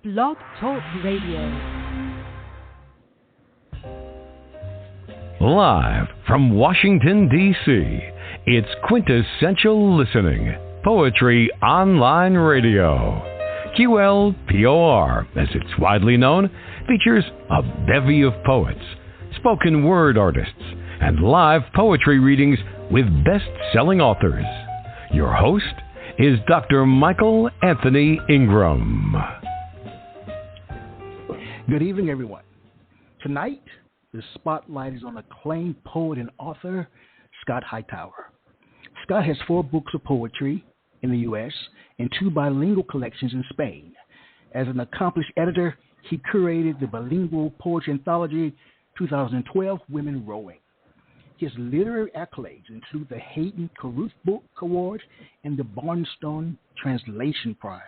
Blog Talk Radio. Live from Washington, D.C., it's Quintessential Listening, Poetry Online Radio. QLPOR, as it's widely known, features a bevy of poets, spoken word artists, and live poetry readings with best-selling authors. Your host is Dr. Michael Anthony Ingram. Good evening, everyone. Tonight, the spotlight is on acclaimed poet and author Scott Hightower. Scott has 4 books of poetry in the U.S. and 2 bilingual collections in Spain. As an accomplished editor, he curated the bilingual poetry anthology 2012 Women Rowing. His literary accolades include the Hayden Carruth Book Award and the Barnstone Translation Prize.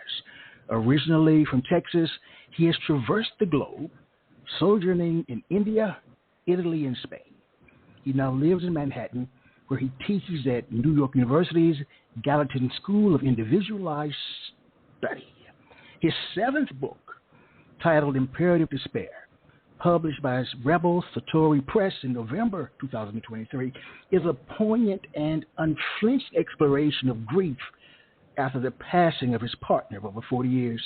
Originally from Texas, he has traversed the globe, sojourning in India, Italy, and Spain. He now lives in Manhattan, where he teaches at New York University's Gallatin School of Individualized Study. His 7th book, titled Imperative Despair, published by Rebel Satori Press in November 2023, is a poignant and unflinched exploration of grief after the passing of his partner of over 40 years.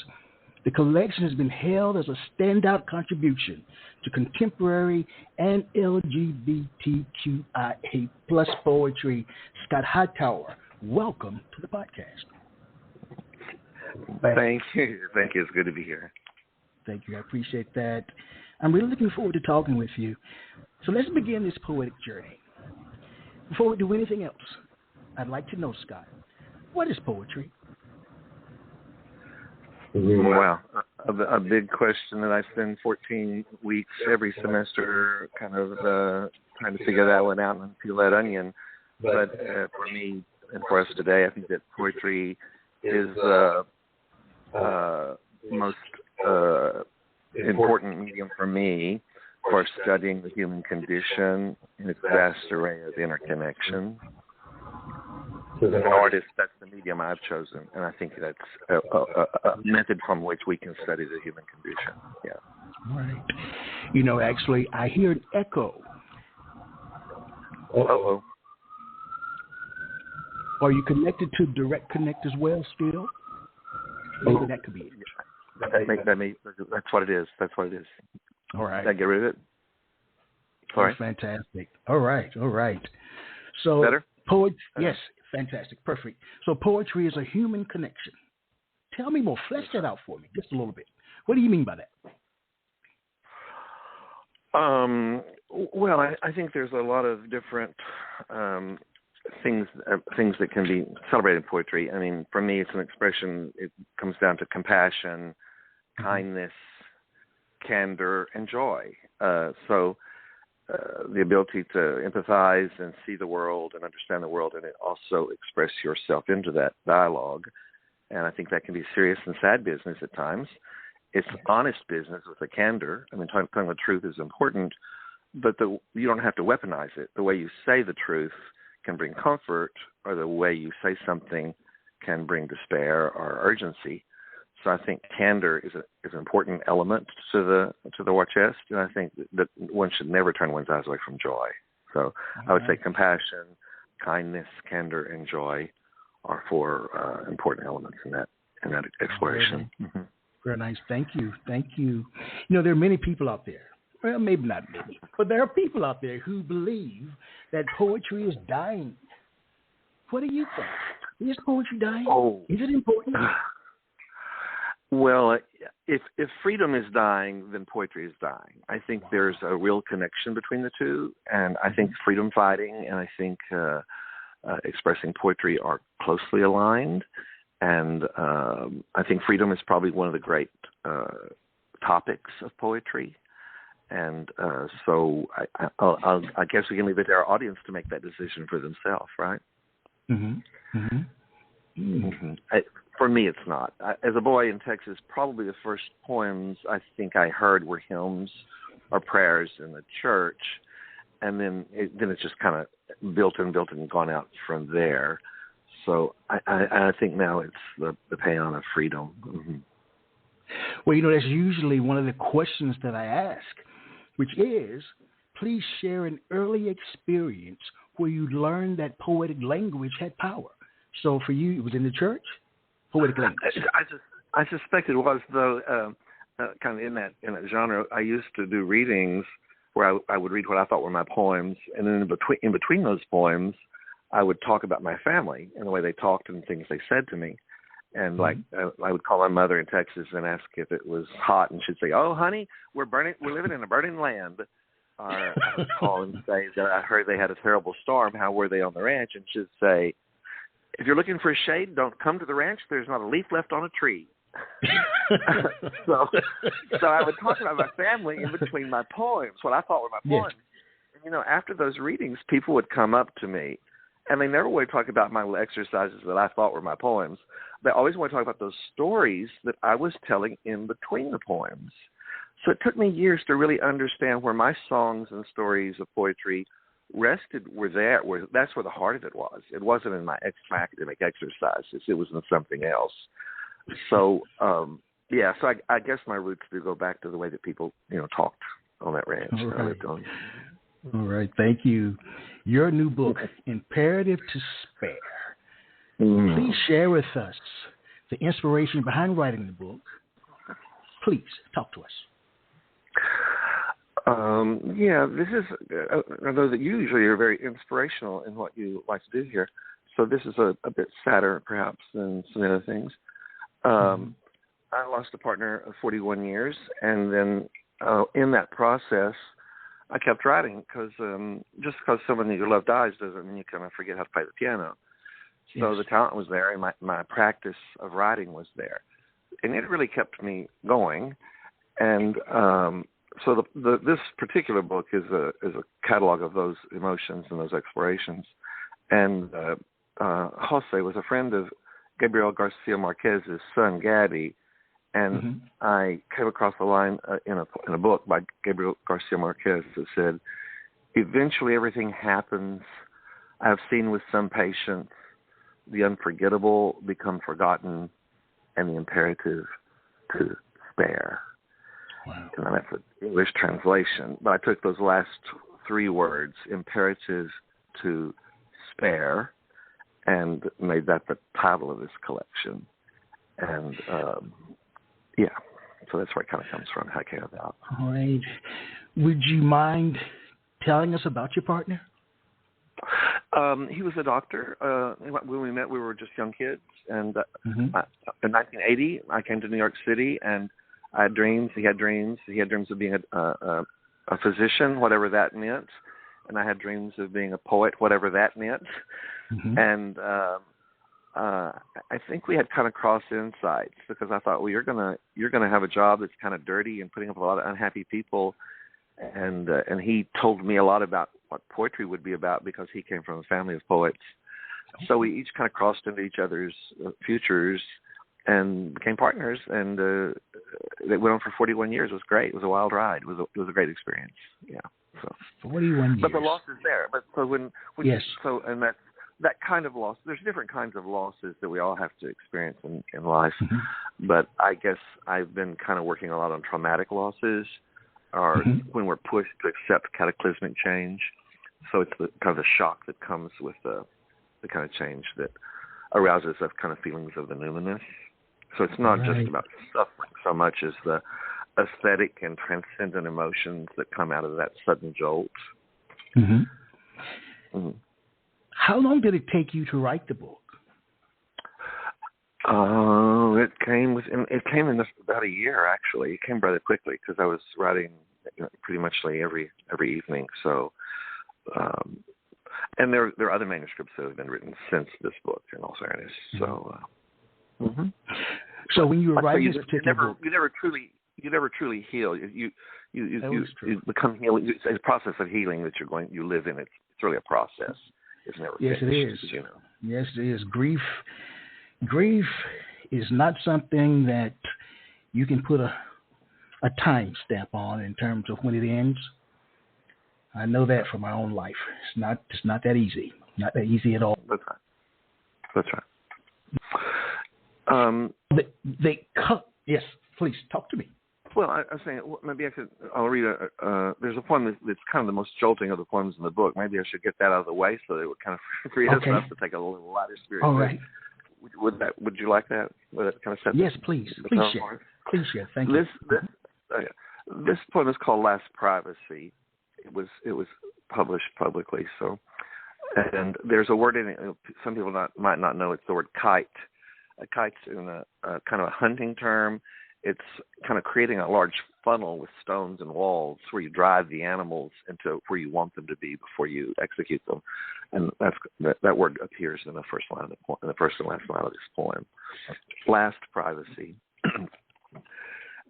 The collection has been hailed as a standout contribution to contemporary and LGBTQIA+ poetry. Scott Hightower, welcome to the podcast. Thank you. Thank you. It's good to be here. Thank you. I appreciate that. I'm really looking forward to talking with you. So let's begin this poetic journey. Before we do anything else, I'd like to know, Scott, what is poetry? Well, a big question that I spend 14 weeks every semester kind of trying to figure that one out and peel that onion. But for me and for us today, I think that poetry is the most important medium for me for studying the human condition in its vast array of interconnection. As an artist, that's the medium I've chosen, and I think that's a method from which we can study the human condition. Yeah. Right. You know, actually, I hear an echo. Uh-oh. Are you connected to Direct Connect as well still? Maybe that could be it. That's what it is. That's what it is. All right. Did I get rid of it? All right. Fantastic. All right. So, better? Yes, fantastic. Perfect. So poetry is a human connection. Tell me more. Flesh that out for me just a little bit. What do you mean by that? Well, I think there's a lot of different things that can be celebrated in poetry. I mean, for me, it's an expression. It comes down to compassion, kindness, candor, and joy. The ability to empathize and see the world and understand the world, and also express yourself into that dialogue. And I think that can be serious and sad business at times. It's honest business with a candor. I mean, telling the truth is important, but you don't have to weaponize it. The way you say the truth can bring comfort, or the way you say something can bring despair or urgency. So I think candor is an important element to the war chest, and I think that one should never turn one's eyes away from joy. So I would say compassion, kindness, candor, and joy are 4 important elements in that exploration. Very nice. Thank you. You know, there are many people out there. Well, maybe not many, but there are people out there who believe that poetry is dying. What do you think? Is poetry dying? Is it important? Well, if freedom is dying, then poetry is dying. I think there's a real connection between the two, and I think freedom fighting and I think expressing poetry are closely aligned. And I think freedom is probably one of the great topics of poetry. And so I guess we can leave it to our audience to make that decision for themselves, right? For me, it's not. As a boy in Texas, probably the first poems I think I heard were hymns or prayers in the church, and then it's just kind of built and gone out from there. So I think now it's the paean of freedom. Well, that's usually one of the questions that I ask, which is, please share an early experience where you learned that poetic language had power. So for you, it was in the church, poetic language. I suspect it was, though, kind of in that genre. I used to do readings where I would read what I thought were my poems, and then in between those poems, I would talk about my family and the way they talked and things they said to me. And like I would call my mother in Texas and ask if it was hot, and she'd say, "Oh, honey, we're living in a burning land." Or I would call and say that I heard they had a terrible storm. How were they on the ranch? And she'd say, "If you're looking for shade, don't come to the ranch. There's not a leaf left on a tree." so I would talk about my family in between my poems, what I thought were my poems. And, after those readings, people would come up to me, and they never would talk about my exercises that I thought were my poems. They always want to talk about those stories that I was telling in between the poems. So it took me years to really understand where my songs and stories of poetry rested. That's where the heart of it was. It wasn't in my academic exercises. It was in something else. So, so I guess my roots do go back to the way that people, talked on that ranch. All right. Thank you. Your new book, Imperative to Spare. Please share with us the inspiration behind writing the book. Please talk to us. This is, I know that you usually are very inspirational in what you like to do here. So this is a bit sadder, perhaps, than some other things. I lost a partner of 41 years, and then in that process, I kept writing because just because someone that you love dies doesn't mean you kind of forget how to play the piano. So the talent was there, and my practice of writing was there, and it really kept me going. And so this particular book is a catalog of those emotions and those explorations. And Jose was a friend of Gabriel Garcia Marquez's son, Gaddy, and I came across a line in a book by Gabriel Garcia Marquez that said, "Eventually everything happens. I have seen with some patience the unforgettable become forgotten and the imperative to spare." Wow. And that's an English translation, but I took those last three words, imperative to spare, and made that the title of this collection. And, so that's where it kind of comes from, how it came about. All right. Would you mind telling us about your partner? He was a doctor. When we met, we were just young kids. And in 1980, I came to New York City, and I had dreams. He had dreams. He had dreams of being a physician, whatever that meant. And I had dreams of being a poet, whatever that meant. And I think we had kind of crossed insights because I thought, well, you're gonna have a job that's kind of dirty and putting up a lot of unhappy people. And he told me a lot about what poetry would be about because he came from a family of poets. So we each kind of crossed into each other's futures and became partners. And it went on for 41 years. It was great. It was a wild ride. It was a great experience. Yeah. So 41 years. But the loss is there. But so when yes. And that kind of loss, there's different kinds of losses that we all have to experience in life. But I guess I've been kind of working a lot on traumatic losses, or when we're pushed to accept cataclysmic change. So it's the kind of the shock that comes with the kind of change that arouses us kind of feelings of the numinous. So it's not just about suffering so much as the aesthetic and transcendent emotions that come out of that sudden jolt. How long did it take you to write the book? It came in about a year, actually. It came rather quickly because I was writing pretty much every evening. So, and there are other manuscripts that have been written since this book, in all fairness. So, so when you were writing this particular book, you never truly heal. You become healing. It's a process of healing that you live in. It's really a process. It's never finished, it is. You know. Yes, it is. Grief is not something that you can put a time stamp on in terms of when it ends. I know that from my own life. It's not that easy. Not that easy at all. That's right. Yes. Please talk to me. Well, I was saying maybe I'll read there's a poem that's kind of the most jolting of the poems in the book. Maybe I should get that out of the way so that it would kind of free us up to take a little lighter spirit. All right. Would you like that? Would that kind of set yes, please. Please share. Please share. Thank you. This poem is called Last Privacy. It was published publicly. So, and there's a word in it. Some people might not know. It's the word kite. A kite's in a kind of a hunting term. It's kind of creating a large funnel with stones and walls where you drive the animals into where you want them to be before you execute them, and that word appears in the first line of the first and last line of this poem. Last privacy.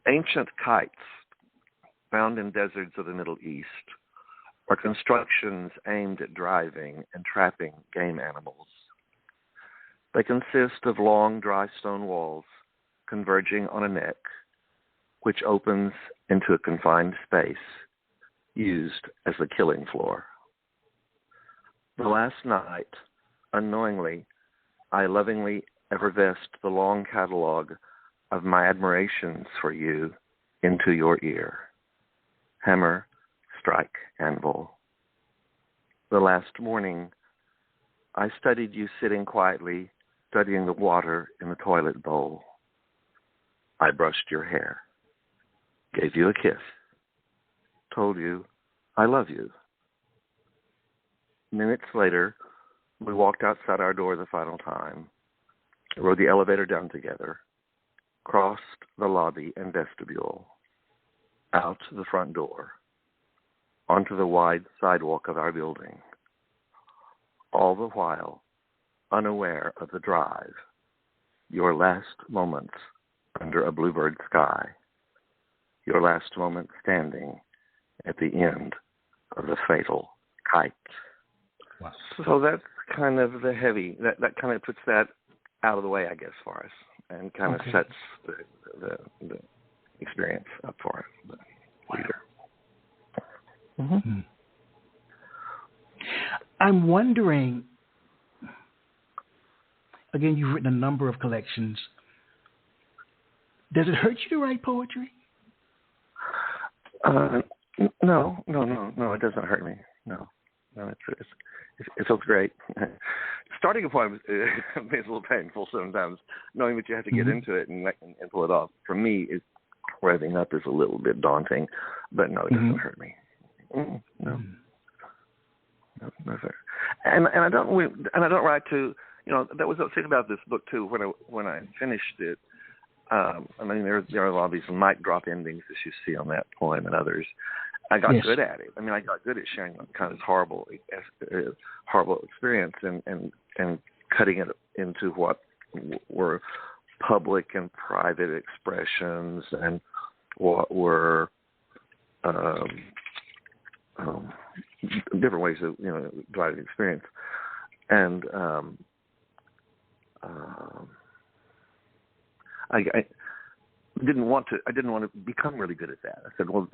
Ancient kites found in deserts of the Middle East are constructions aimed at driving and trapping game animals. They consist of long, dry stone walls converging on a neck, which opens into a confined space used as the killing floor. The last night, unknowingly, I lovingly effervesced the long catalog of my admirations for you into your ear. Hammer, strike, anvil. The last morning, I studied you sitting quietly, studying the water in the toilet bowl. I brushed your hair, gave you a kiss, told you I love you. Minutes later, we walked outside our door the final time, rode the elevator down together, crossed the lobby and vestibule, out the front door, onto the wide sidewalk of our building, all the while unaware of the drive, your last moments under a bluebird sky, your last moment standing at the end of the fatal kite. Wow. So that's kind of the heavy, that kind of puts that out of the way, I guess, for us, and kind of sets the experience up for the reader. Mm-hmm. I'm wondering, again, you've written a number of collections. Does it hurt you to write poetry? No, it doesn't hurt me. No, it feels great. Starting a poem is a little painful sometimes, knowing that you have to get into it and pull it off. For me, writing up is a little bit daunting, but no, it doesn't hurt me. No, sir. And I don't write to, that was the thing about this book too. When I finished it, I mean, there are a lot of these mic drop endings as you see on that poem and others. I got good at it. I mean, I got good at sharing kind of this horrible experience and cutting it into what were public and private expressions and what were different ways of dividing experience. And I didn't want to become really good at that. I said, well,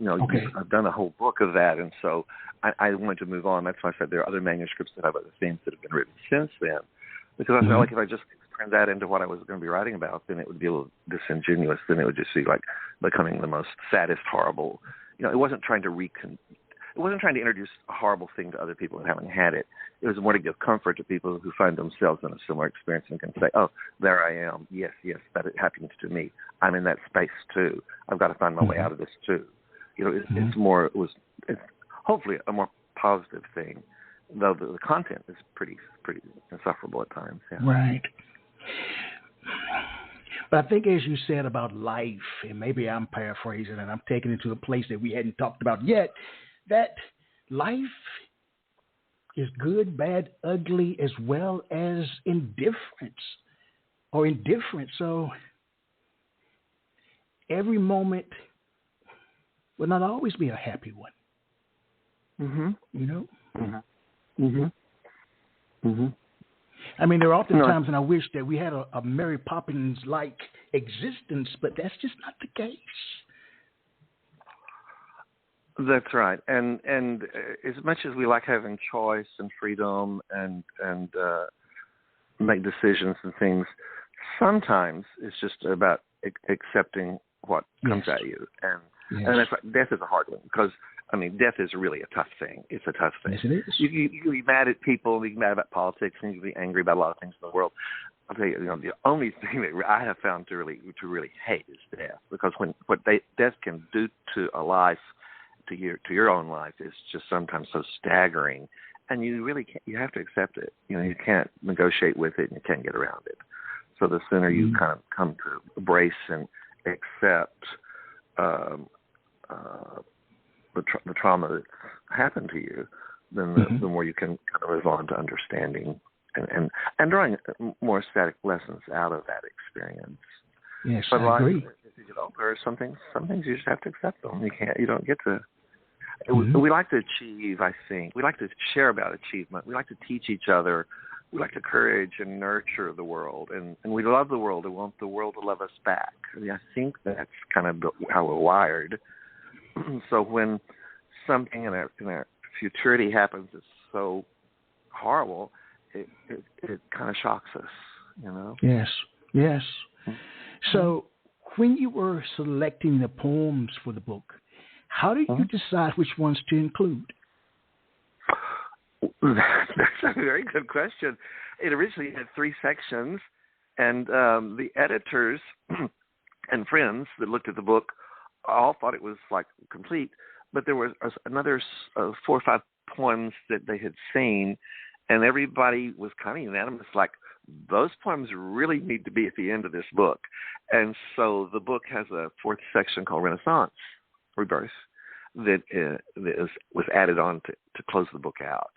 I've done a whole book of that, and so I wanted to move on. That's why I said there are other manuscripts that have other themes that have been written since then, because I felt like if I just turned that into what I was going to be writing about, then it would be a little disingenuous. Then it would just be like becoming the most saddest, horrible. It wasn't trying to It wasn't trying to introduce a horrible thing to other people who haven't had it. It was more to give comfort to people who find themselves in a similar experience and can say, oh, there I am. Yes, that it happens to me. I'm in that space too. I've got to find my way out of this too. It's hopefully a more positive thing, though the content is pretty insufferable at times. Yeah. Right. But I think, as you said about life, and maybe I'm paraphrasing and I'm taking it to a place that we hadn't talked about yet, that life is good, bad, ugly, as well as indifference. So every moment will not always be a happy one. I mean, there are often times when I wish that we had a Mary Poppins-like existence, but that's just not the case. That's right, and as much as we like having choice and freedom and make decisions and things, sometimes it's just about accepting what comes Yes. at you. And Yes. and that's death is a hard one because, I mean, death is really a tough thing. It's a tough thing. Yes, it is. You can be mad at people, you can be mad about politics, and you can be angry about a lot of things in the world. I'll tell you, the only thing that I have found to really hate is death, because death can do to a life, to your own life, is just sometimes so staggering, and you really can't, you have to accept it. You can't negotiate with it, and you can't get around it. So the sooner you kind of come to embrace and accept the trauma that's happened to you, then the more you can kind of move on to understanding and drawing more aesthetic lessons out of that experience. Yes, but I agree. As you get older, some things you just have to accept them. You don't get to. We like to achieve. I think we like to share about achievement. We like to teach each other. We like to encourage and nurture the world, and we love the world and want the world to love us back. I think that's kind of how we're wired. So when something in our futurity happens that's so horrible, it kind of shocks us, Yes, yes. So when you were selecting the poems for the book, how did you decide which ones to include? That's a very good question. It originally had 3 sections, and the editors and friends that looked at the book all thought it was like complete, but there was another 4 or 5 poems that they had seen, and everybody was kind of unanimous, like, those poems really need to be at the end of this book. And so the book has a 4th section called Renaissance, Rebirth, that was added on to close the book out.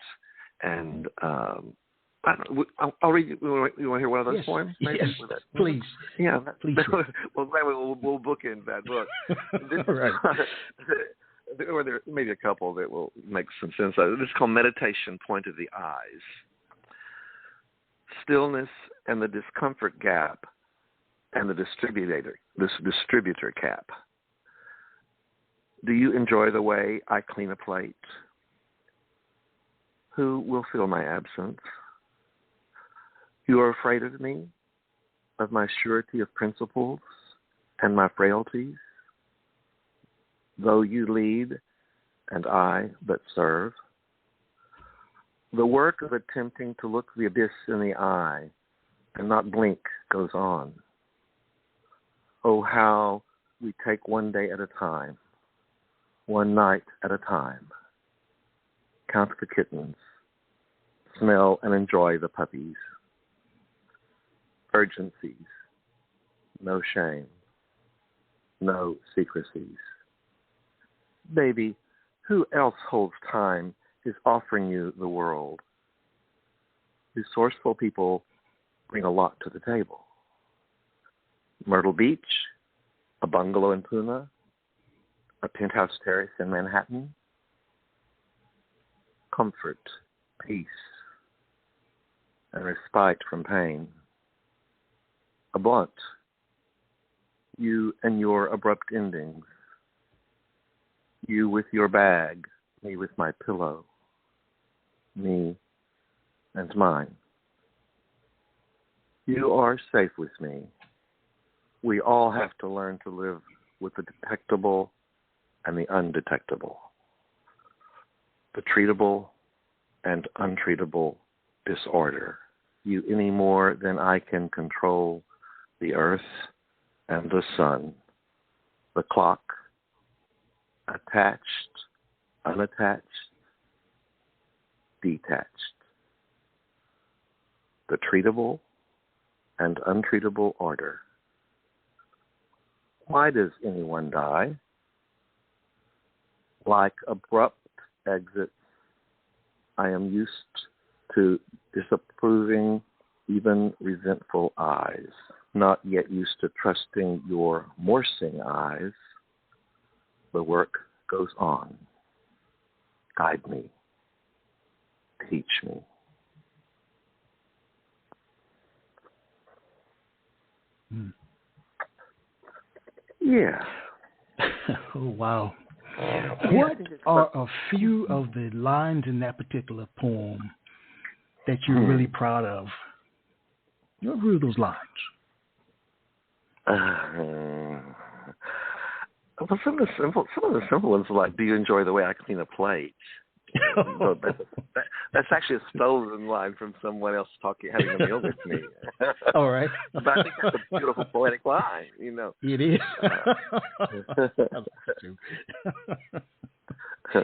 And I'll read you. You want to hear one of those poems? Maybe? Yes, please. Yeah, please. Well, we'll bookend that book. All right. Or there may be a couple that will make some sense of it. This is called Meditation, Point of the Eyes. Stillness and the discomfort gap, and the distributor cap. Do you enjoy the way I clean a plate? Who will fill my absence? You are afraid of me, of my surety of principles and my frailties? Though you lead and I but serve. The work of attempting to look the abyss in the eye and not blink goes on. Oh, how we take one day at a time, one night at a time. Count the kittens, smell and enjoy the puppies. Urgencies, no shame, no secrecies. Baby, who else holds time is offering you the world. Resourceful people bring a lot to the table. Myrtle Beach, a bungalow in Puna, a penthouse terrace in Manhattan. Comfort, peace, and respite from pain. A blunt, you and your abrupt endings. You with your bag, me with my pillow. Me and mine. You are safe with me. We all have to learn to live with the detectable and the undetectable. The treatable and untreatable disorder. You any more than I can control the earth and the sun, the clock, attached, unattached, detached. The treatable and untreatable order. Why does anyone die? Like abrupt exits, I am used to disapproving, even resentful eyes, not yet used to trusting your morsing eyes. The work goes on. Guide me. Teach me. Yeah. Oh, wow. What are a few of the lines in that particular poem that you're really proud of? What were those lines? Well, some of the simple ones are like, "Do you enjoy the way I clean a plate?" So that's actually a stolen line from someone else having a meal with me. All right. But I think that's a beautiful poetic line, you know. It is.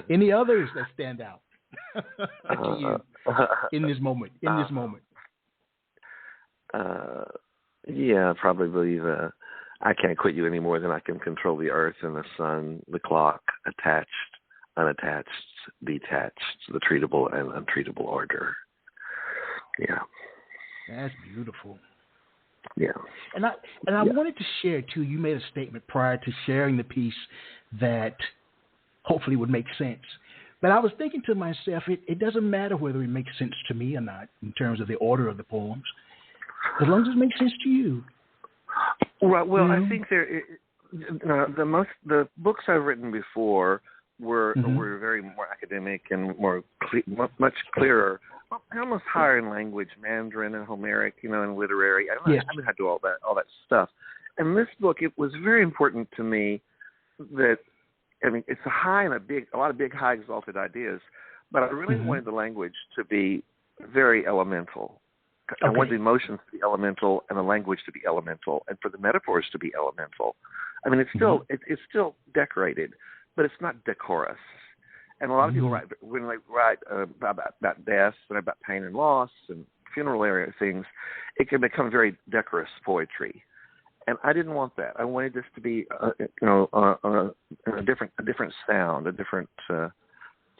Any others that stand out to you in this moment? Yeah, I probably believe I can't quit you any more than I can control the earth and the sun, the clock, attached, unattached, detached, the treatable and untreatable order. Yeah. That's beautiful. Yeah. And I wanted to share, too, you made a statement prior to sharing the piece that hopefully would make sense. But I was thinking to myself, it doesn't matter whether it makes sense to me or not in terms of the order of the poems, as long as it makes sense to you. Right. Well, I think the books I've written before were very more academic and much clearer, almost higher in language, Mandarin and Homeric, and literary. I haven't had to do all that stuff. And this book, it was very important to me that, it's a lot of big, high, exalted ideas, but I really wanted the language to be very elemental. Okay. I wanted the emotions to be elemental and the language to be elemental, and for the metaphors to be elemental. It's still it's still decorated, but it's not decorous. And a lot of people when they write about death and about pain and loss and funeral area things, it can become very decorous poetry. And I didn't want that. I wanted this to be, a different sound, a different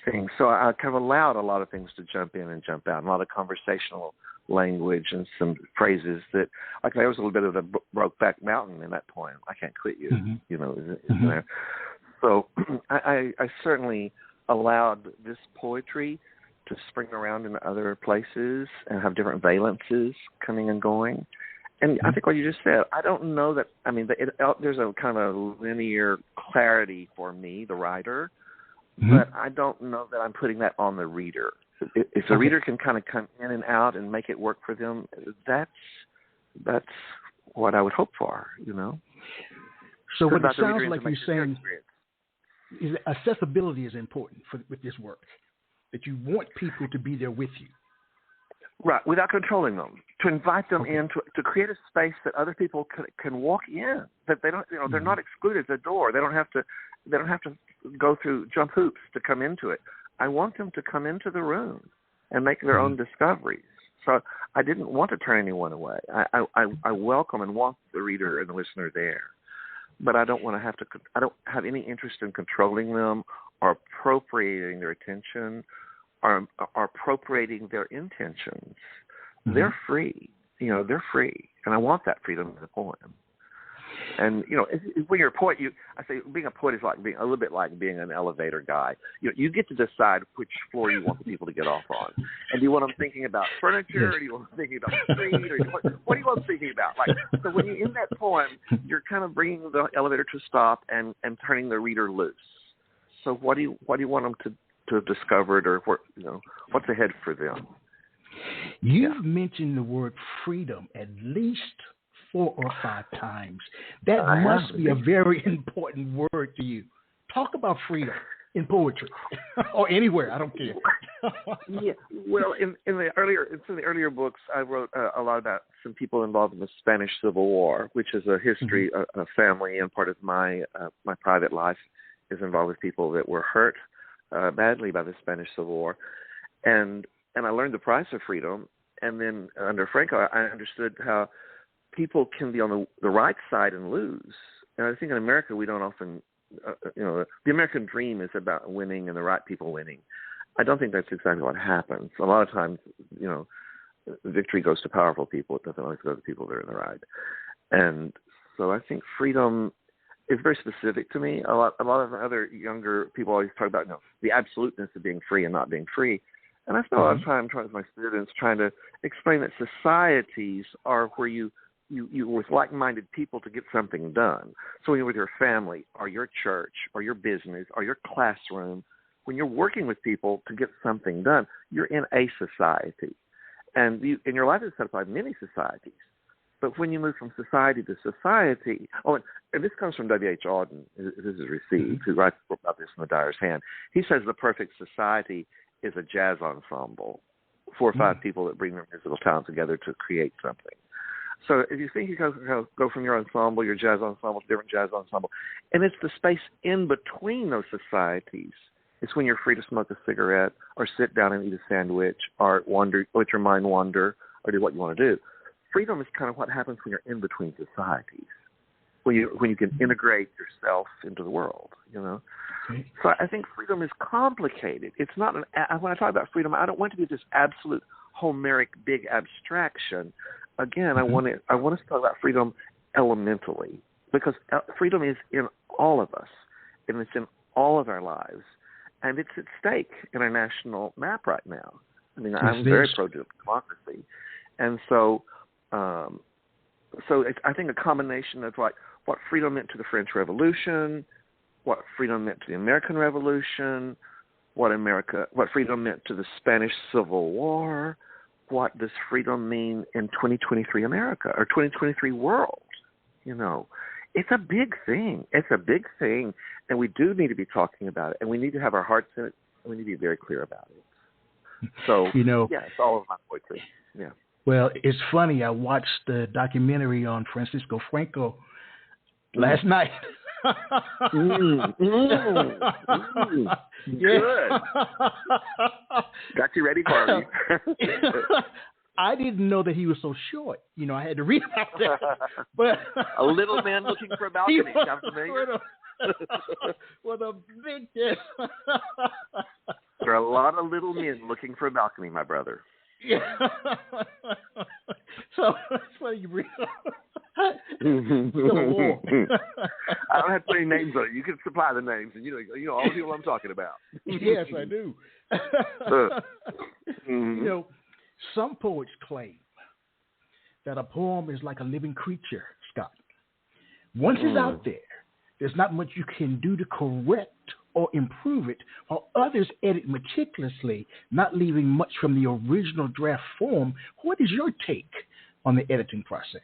thing. So I kind of allowed a lot of things to jump in and jump out, a lot of conversational language and some phrases that, like there was a little bit of the Brokeback Mountain in that poem. I can't quit you, isn't there? So I certainly allowed this poetry to spring around in other places and have different valences coming and going. And I think what you just said, I don't know that, there's a kind of a linear clarity for me, the writer, but I don't know that I'm putting that on the reader. If the reader can kind of come in and out and make it work for them, that's what I would hope for, So what it sounds like you're saying is accessibility is important with this work, that you want people to be there with you. Right, without controlling them, to invite them in, to create a space that other people can walk in, that they don't, they're not excluded at the door. They don't have to go through jump hoops to come into it. I want them to come into the room and make their own discoveries. So I didn't want to turn anyone away. I welcome and want the reader and the listener there, but I don't want to have to. I don't have any interest in controlling them or appropriating their attention. Are appropriating their intentions. They're free. They're free. And I want that freedom in the poem. And, when you're a poet, I say being a poet is like being a little bit like being an elevator guy. You get to decide which floor you want the people to get off on. And do you want them thinking about furniture, or do you want them thinking about the street, or what do you want them thinking about? So when you're in that poem, you're kind of bringing the elevator to a stop and turning the reader loose. So what do you want them to have discovered, or what's ahead for them? You've mentioned the word freedom at least 4 or 5 times. That must be a very important word to you. Talk about freedom in poetry or anywhere. I don't care. Yeah. Well, in the earlier books, I wrote a lot about some people involved in the Spanish Civil War, which is a history, a family, and part of my private life is involved with people that were hurt badly by the Spanish Civil War, and I learned the price of freedom. And then under Franco, I understood how people can be on the right side and lose. And I think in America we don't often, the American dream is about winning and the right people winning. I don't think that's exactly what happens. A lot of times, victory goes to powerful people. It doesn't always go to people that are in the right. And so I think freedom is very specific to me. A lot of other younger people always talk about the absoluteness of being free and not being free. And I spend a lot of time with my students trying to explain that societies are where you with like-minded people to get something done. So when you're with your family or your church or your business or your classroom, when you're working with people to get something done, you're in a society. And your life is set up by many societies. But when you move from society to society, and this comes from W.H. Auden, this is received, who writes about this in The Dyer's Hand. He says the perfect society is a jazz ensemble, 4 or 5 people that bring their musical talent together to create something. So if you think you go from your ensemble, your jazz ensemble, to different jazz ensemble, and it's the space in between those societies. It's when you're free to smoke a cigarette or sit down and eat a sandwich or let your mind wander or do what you want to do. Freedom is kind of what happens when you're in between societies, when you can integrate yourself into the world, Okay. So I think freedom is complicated. It's not when I talk about freedom, I don't want it to be this absolute Homeric big abstraction. Again, I want us to talk about freedom elementally, because freedom is in all of us, and it's in all of our lives, and it's at stake in our national map right now. I mean, I'm very pro-democracy, and so I think a combination of what freedom meant to the French Revolution, what freedom meant to the American Revolution, what freedom meant to the Spanish Civil War. What does freedom mean in 2023 America or 2023 world? It's a big thing. And we do need to be talking about it, and we need to have our hearts in it, and we need to be very clear about it. So, it's all of my poetry. Yeah. Well, it's funny. I watched the documentary on Francisco Franco last night. Good. Got you ready for me. I didn't know that he was so short. I had to read about that. But a little man looking for a balcony. With a big head. There are a lot of little men looking for a balcony, my brother. Yeah. So that's why you bring up. I don't have to put any names on it. You can supply the names, and you know all the people I'm talking about. Yes, I do. Some poets claim that a poem is like a living creature, Scott. Once it's out there, there's not much you can do to correct or improve it, while others edit meticulously, not leaving much from the original draft form. What is your take on the editing process?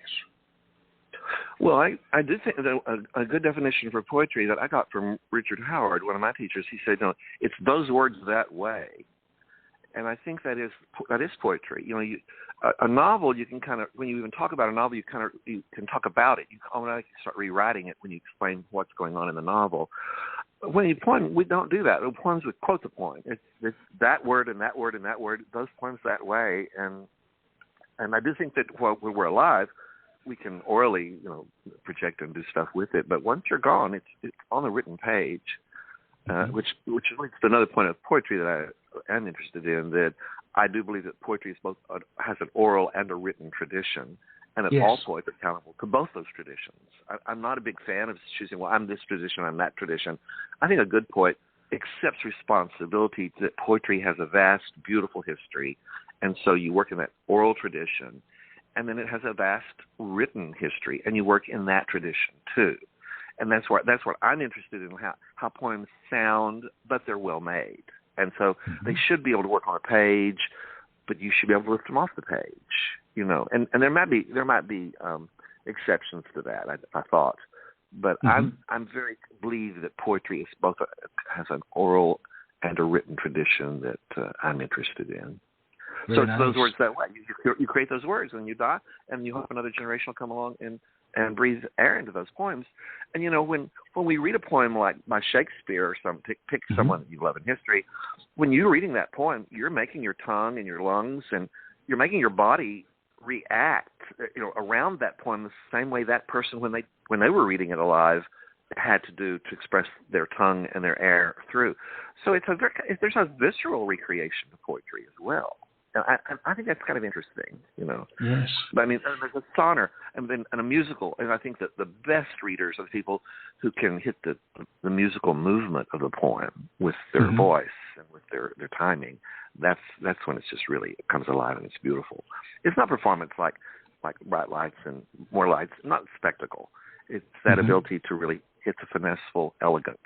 Well, I did think that a good definition for poetry that I got from Richard Howard, one of my teachers. He said, it's those words that way. And I think that is poetry. A novel, you can kind of, when you even talk about a novel, you can talk about it. You automatically start rewriting it when you explain what's going on in the novel. When you poem, we don't do that. Poems would quote the poem. It's that word and that word and that word. Those poems that way, and I do think that while we're alive, we can orally, project and do stuff with it. But once you're gone, it's on the written page, which leads to another point of poetry that I am interested in. That I do believe that poetry is both has an oral and a written tradition, and that all poets are accountable to both those traditions. I'm not a big fan of choosing, I'm this tradition, I'm that tradition. I think a good poet accepts responsibility that poetry has a vast, beautiful history, and so you work in that oral tradition, and then it has a vast written history, and you work in that tradition too. And that's what I'm interested in, how poems sound, but they're well made. And so they should be able to work on a page, but you should be able to lift them off the page, And there might be exceptions to that, I thought. But I'm very believe that poetry is both has an oral and a written tradition that I'm interested in. Very so it's those words that way. You create those words, and you die, and you hope another generation will come along and breathe air into those poems. And when we read a poem like by Shakespeare or pick someone that you love in history, when you're reading that poem, you're making your tongue and your lungs and you're making your body react, around that poem the same way that person when they were reading it alive had to do to express their tongue and their air through. So there's a visceral recreation of poetry as well. I think that's kind of interesting, Yes. But I mean, there's a sonnet and a musical, and I think that the best readers are the people who can hit the musical movement of the poem with their voice and with their timing. That's when it's just really it comes alive and it's beautiful. It's not performance like bright lights and more lights, not spectacle. It's that ability to really hit the finesseful elegance.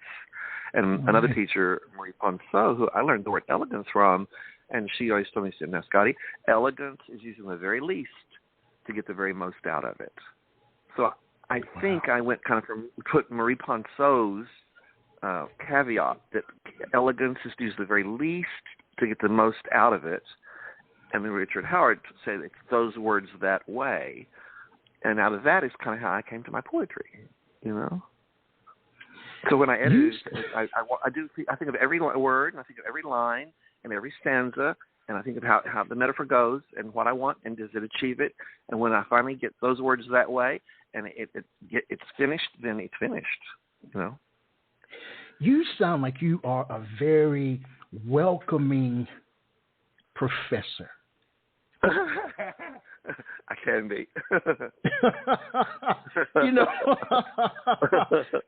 And another teacher, Marie Ponceau, who I learned the word elegance from, and she always told me, she said, now, Scotty, elegance is using the very least to get the very most out of it. So I think I went kind of from put Marie Ponceau's caveat that elegance is to use the very least to get the most out of it, and then Richard Howard say that those words that way, and out of that is kind of how I came to my poetry, you know. So when I edit, I think of every word, and I think of every line and every stanza, and I think of how the metaphor goes and what I want, and does it achieve it? And when I finally get those words that way, and it's finished, then it's finished, you know. You sound like you are a very welcoming professor. I can be. You know,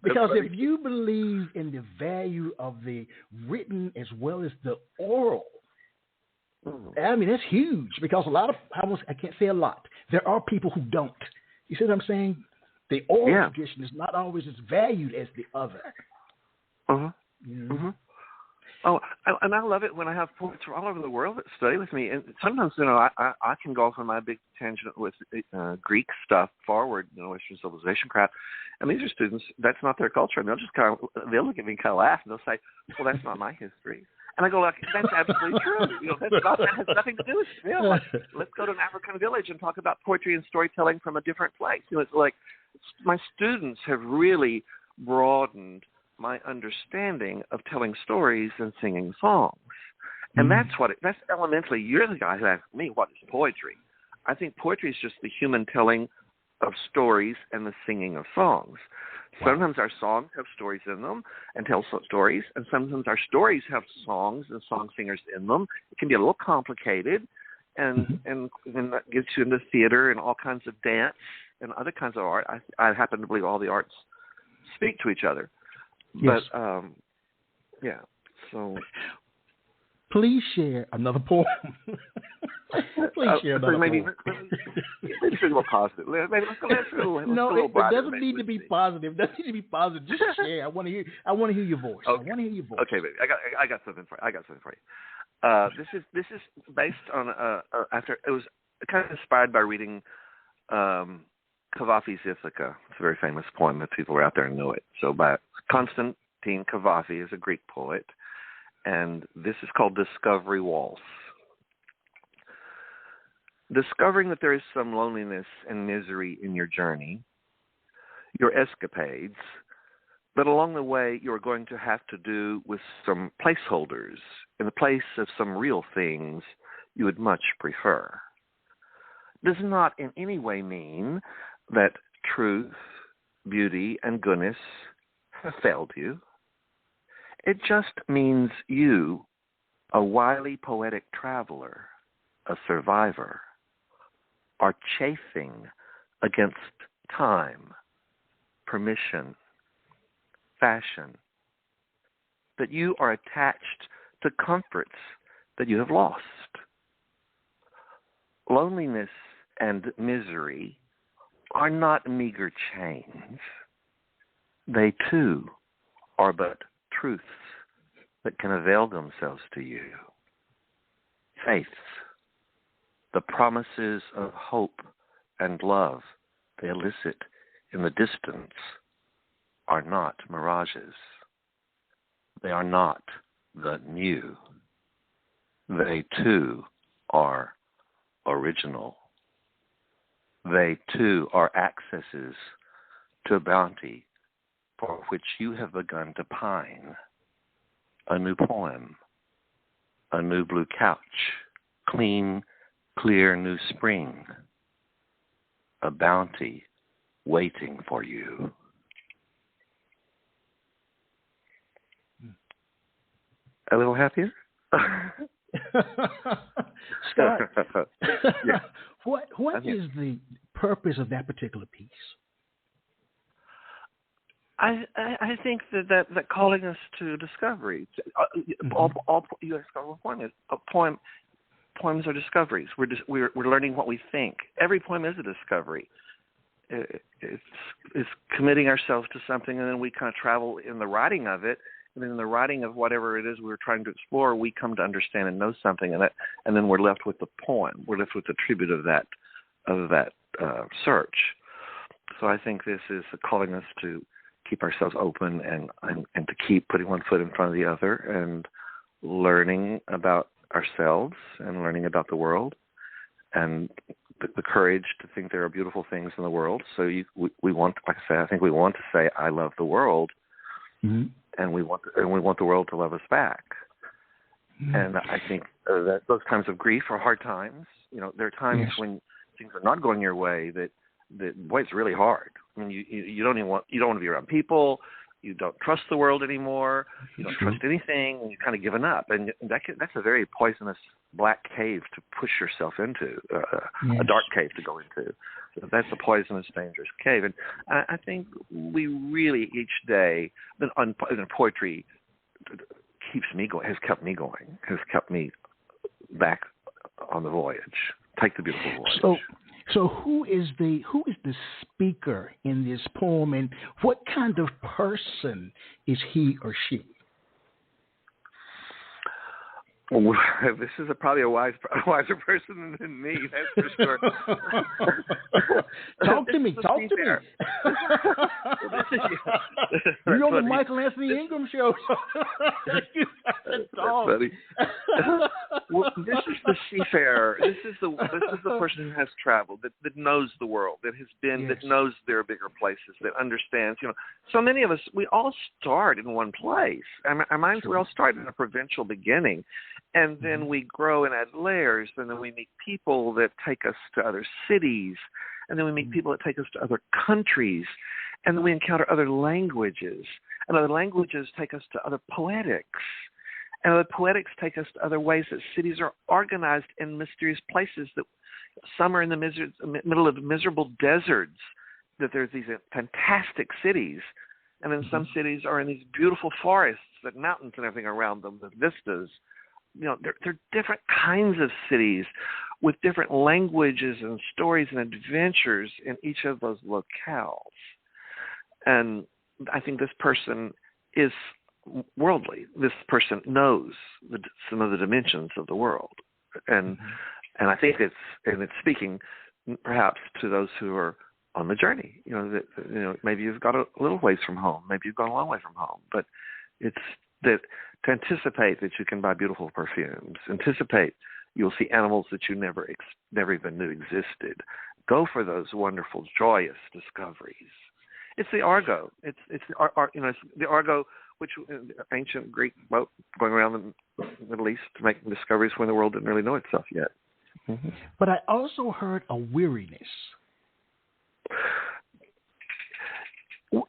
because if you believe in the value of the written as well as the oral, I mean, that's huge, because a lot of, I can't say a lot, there are people who don't. You see what I'm saying? The oral tradition is not always as valued as the other. Oh, and I love it when I have poets from all over the world that study with me. And sometimes, you know, I can go off on my big tangent with Greek stuff forward, you know, Western civilization crap. And these are students, that's not their culture. And they'll look at me and kind of laugh, and they'll say, well, that's not my history. And I go, like, that's absolutely true. You know, that has nothing to do with it. Like, let's go to an African village and talk about poetry and storytelling from a different place. You know, it's like my students have really broadened my understanding of telling stories and singing songs. And that's elementally, you're the guy who asked me, what is poetry? I think poetry is just the human telling of stories and the singing of songs. Sometimes our songs have stories in them and tell stories, and sometimes our stories have songs and song singers in them. It can be a little complicated, and that gets you into theater and all kinds of dance and other kinds of art. I happen to believe all the arts speak to each other. Yes. But, so... Please share another poem. Please share another poem. Let's be more positive. No, it doesn't need to be positive. It doesn't need to be positive. Just share. I want to hear your voice. Okay. I want to hear your voice. Okay, baby. I got something for you. This is based on after it was kind of inspired by reading Cavafy's Ithaca. It's a very famous poem that people are out there and know it. So by Constantine Cavafy is a Greek poet. And this is called Discovery Waltz. Discovering that there is some loneliness and misery in your journey, your escapades, but along the way you are going to have to do with some placeholders in the place of some real things you would much prefer, does not in any way mean that truth, beauty, and goodness have failed you. It just means you, a wily poetic traveler, a survivor, are chafing against time, permission, fashion, that you are attached to comforts that you have lost. Loneliness and misery are not meager chains. They too are but truths that can avail themselves to you. Faiths, the promises of hope and love they elicit in the distance, are not mirages. They are not the new. They too are original. They too are accesses to a bounty for which you have begun to pine. A new poem, a new blue couch, clean, clear new spring, a bounty waiting for you. A little happier? Scott, what is the purpose of that particular piece? I think that calling us to discovery. All you ask our point is poems are discoveries. We're learning what we think. Every poem is a discovery. It's committing ourselves to something, and then we kind of travel in the writing of it. And then in the writing of whatever it is we're trying to explore, we come to understand and know something, and then we're left with the poem. We're left with the tribute of that search. So I think this is calling us to keep ourselves open and to keep putting one foot in front of the other and learning about ourselves and learning about the world, and the courage to think there are beautiful things in the world. So we want, like I say, I think we want to say I love the world, mm-hmm. and we want the world to love us back. Mm-hmm. And I think that those times of grief are hard times. There are times when things are not going your way that boy, it's really hard. I mean, you don't want to be around people. You don't trust the world anymore. You don't trust anything, and you're kind of given up. And that's a very poisonous black cave to push yourself into, a dark cave to go into. So that's a poisonous, dangerous cave. And I think we really each day, in poetry, keeps me going, has kept me going, has kept me back on the voyage. Take the beautiful voyage. So who is the speaker in this poem, and what kind of person is he or she? Well, this is probably a wiser person than me, that's for sure. Talk to me. You're on the Michael Anthony Ingram show. That's funny. Well, this is the seafarer. This is the person who has traveled, that knows the world, that has been, that knows there are bigger places, that understands. So many of us, we all start in one place. Our minds, we all start in a provincial beginning. And then we grow and add layers, and then we meet people that take us to other cities, and then we meet people that take us to other countries, and then we encounter other languages, and other languages take us to other poetics, and other poetics take us to other ways that cities are organized in mysterious places, that some are in the middle of miserable deserts, that there's these fantastic cities, and then some cities are in these beautiful forests, that mountains and everything around them, the vistas. There are different kinds of cities with different languages and stories and adventures in each of those locales. And I think this person is worldly. This person knows some of the dimensions of the world. And I think it's speaking perhaps to those who are on the journey. Maybe you've got a little ways from home. Maybe you've gone a long way from home. But it's that to anticipate that you can buy beautiful perfumes, anticipate you'll see animals that you never even knew existed. Go for those wonderful, joyous discoveries. It's the Argo. It's the Argo, which ancient Greek boat going around the Middle East to make discoveries when the world didn't really know itself yet. Mm-hmm. But I also heard a weariness.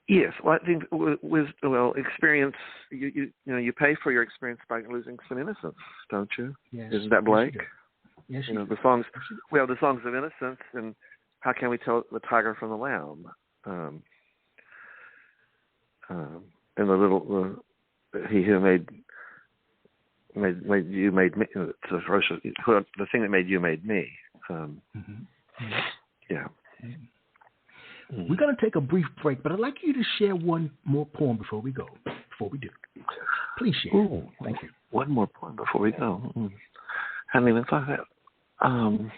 Yes, well, I think experience. You pay for your experience by losing some innocence, don't you? Yes. Isn't that Blake? Yes. The songs. We have the songs of innocence, and how can we tell the tiger from the lamb? And he who made you made me. The thing that made you made me. Yeah. We're going to take a brief break, but I'd like you to share one more poem before we do. Please share. Ooh, thank you. One more poem before we go. Hadn't even thought of that.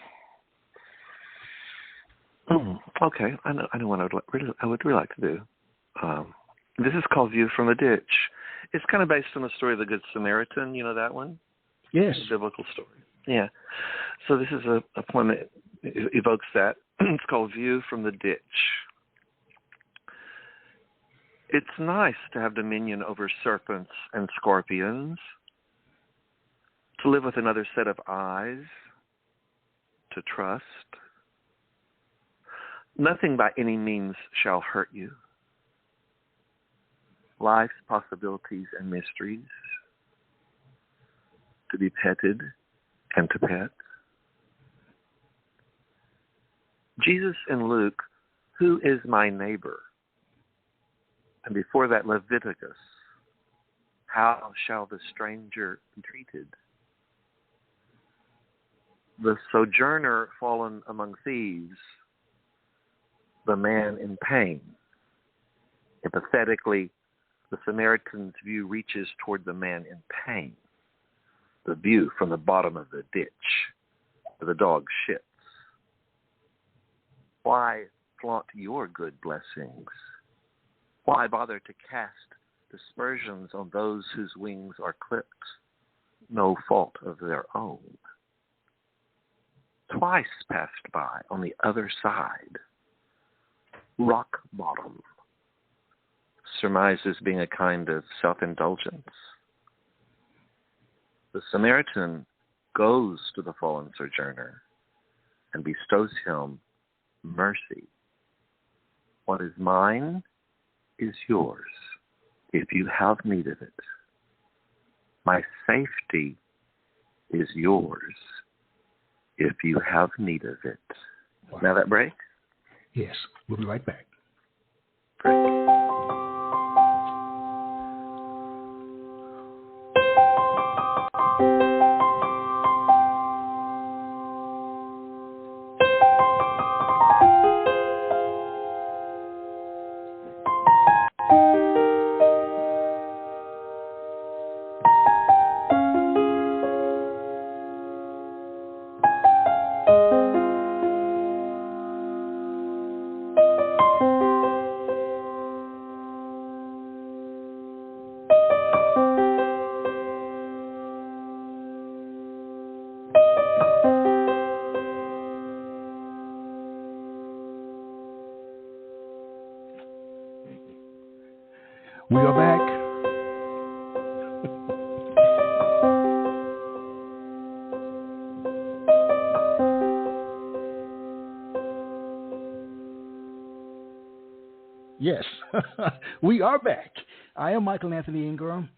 Okay, I know what I would really like to do. This is called View from the Ditch. It's kind of based on the story of the Good Samaritan. You know that one? Yes. The biblical story. Yeah. So this is a poem that evokes that. It's called View from the Ditch. It's nice to have dominion over serpents and scorpions, to live with another set of eyes, to trust. Nothing by any means shall hurt you. Life's possibilities and mysteries, to be petted and to pet. Jesus in Luke, who is my neighbor? And before that, Leviticus, how shall the stranger be treated? The sojourner fallen among thieves, the man in pain. Empathetically, the Samaritan's view reaches toward the man in pain, the view from the bottom of the ditch where the dog shits. Why flaunt your good blessings? Why bother to cast dispersions on those whose wings are clipped, no fault of their own? Twice passed by on the other side, rock bottom, surmises being a kind of self-indulgence. The Samaritan goes to the fallen sojourner and bestows him mercy. What is mine is yours if you have need of it. My safety is yours if you have need of it. Wow. Now that break? Yes, we'll be right back. Great. We are back. Yes, we are back. I am Michael Anthony Ingram.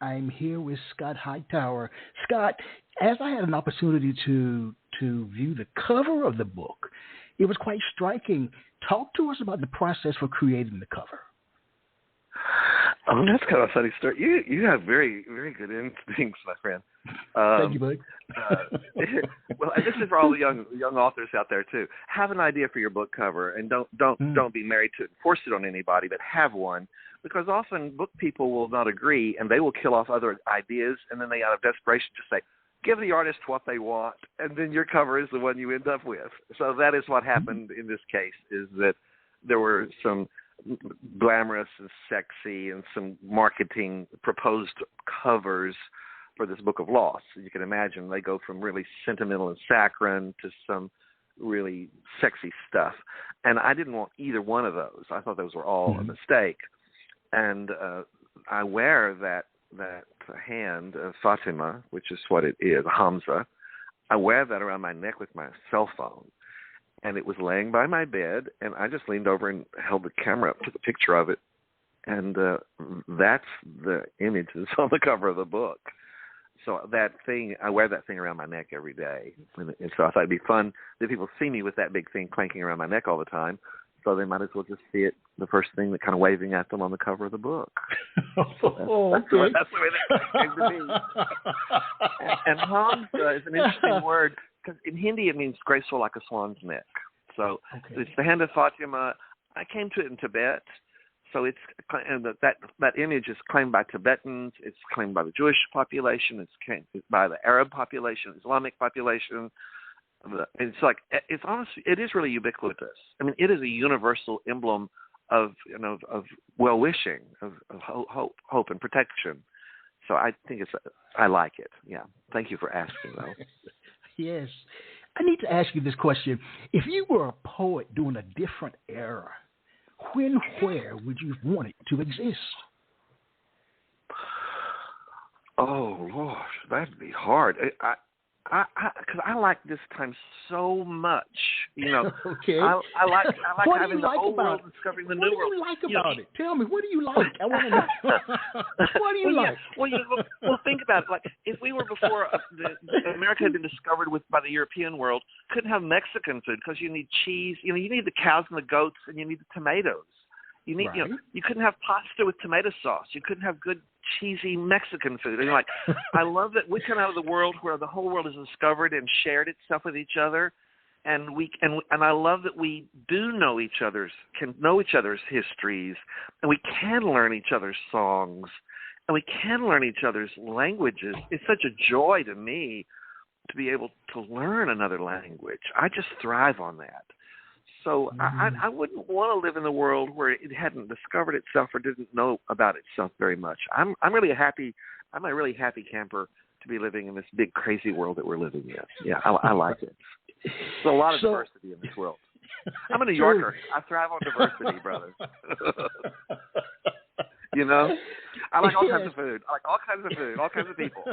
I'm here with Scott Hightower. Scott, as I had an opportunity to view the cover of the book, it was quite striking. Talk to us about the process for creating the cover. Oh, that's kind of a funny story. You have very, very good instincts, my friend. Thank you, bud. Well, and this is for all the young authors out there too. Have an idea for your book cover, and don't be married to it. Force it on anybody, but have one, because often book people will not agree, and they will kill off other ideas, and then they, out of desperation, just say, "Give the artist what they want," and then your cover is the one you end up with. So that is what happened in this case. Is that there were some glamorous and sexy and some marketing proposed covers for this book of loss. You can imagine they go from really sentimental and saccharine to some really sexy stuff. And I didn't want either one of those. I thought those were all a mistake. And I wear that hand of Fatima, which is what it is, Hamza. I wear that around my neck with my cell phone. And it was laying by my bed, and I just leaned over and held the camera up to the picture of it. And that's the image that's on the cover of the book. So that thing, I wear that thing around my neck every day. And so I thought it'd be fun that people see me with that big thing clanking around my neck all the time. So they might as well just see it, the first thing that kind of waving at them on the cover of the book. That's the way that came to be. And Hamza is an interesting word, because in Hindi it means graceful like a swan's neck. So it's the hand of Fatima. I came to it in Tibet. So it's, and that image is claimed by Tibetans. It's claimed by the Jewish population. It's claimed by the Arab population, Islamic population. It's like, it's honestly, it is really ubiquitous. I mean, it is a universal emblem of well-wishing, of hope and protection. So I think I like it. Yeah. Thank you for asking, though. Yes. I need to ask you this question. If you were a poet during a different era, where would you want it to exist? Oh, Lord, that'd be hard. Because I like this time so much, you know. Okay. I like having the old world discovering the new world. What do you like about it? Tell me, what do you like? I want to know. What do you like? Yeah. Well, think about it. Like, if we were before America had been discovered by the European world, couldn't have Mexican food because you need cheese. You know, you need the cows and the goats, and you need the tomatoes. You need, right. You couldn't have pasta with tomato sauce. You couldn't have good cheesy Mexican food. And like, I love that we come out of the world where the whole world is discovered and shared itself with each other, and I love that we do know can know each other's histories, and we can learn each other's songs, and we can learn each other's languages. It's such a joy to me to be able to learn another language. I just thrive on that. So I wouldn't want to live in the world where it hadn't discovered itself or didn't know about itself very much. I'm a really happy camper to be living in this big crazy world that we're living in. Yeah, I like it. There's a lot of diversity in this world. I'm a New Yorker. I thrive on diversity, brother. You know, I like all kinds of food. I like all kinds of food, all kinds of people.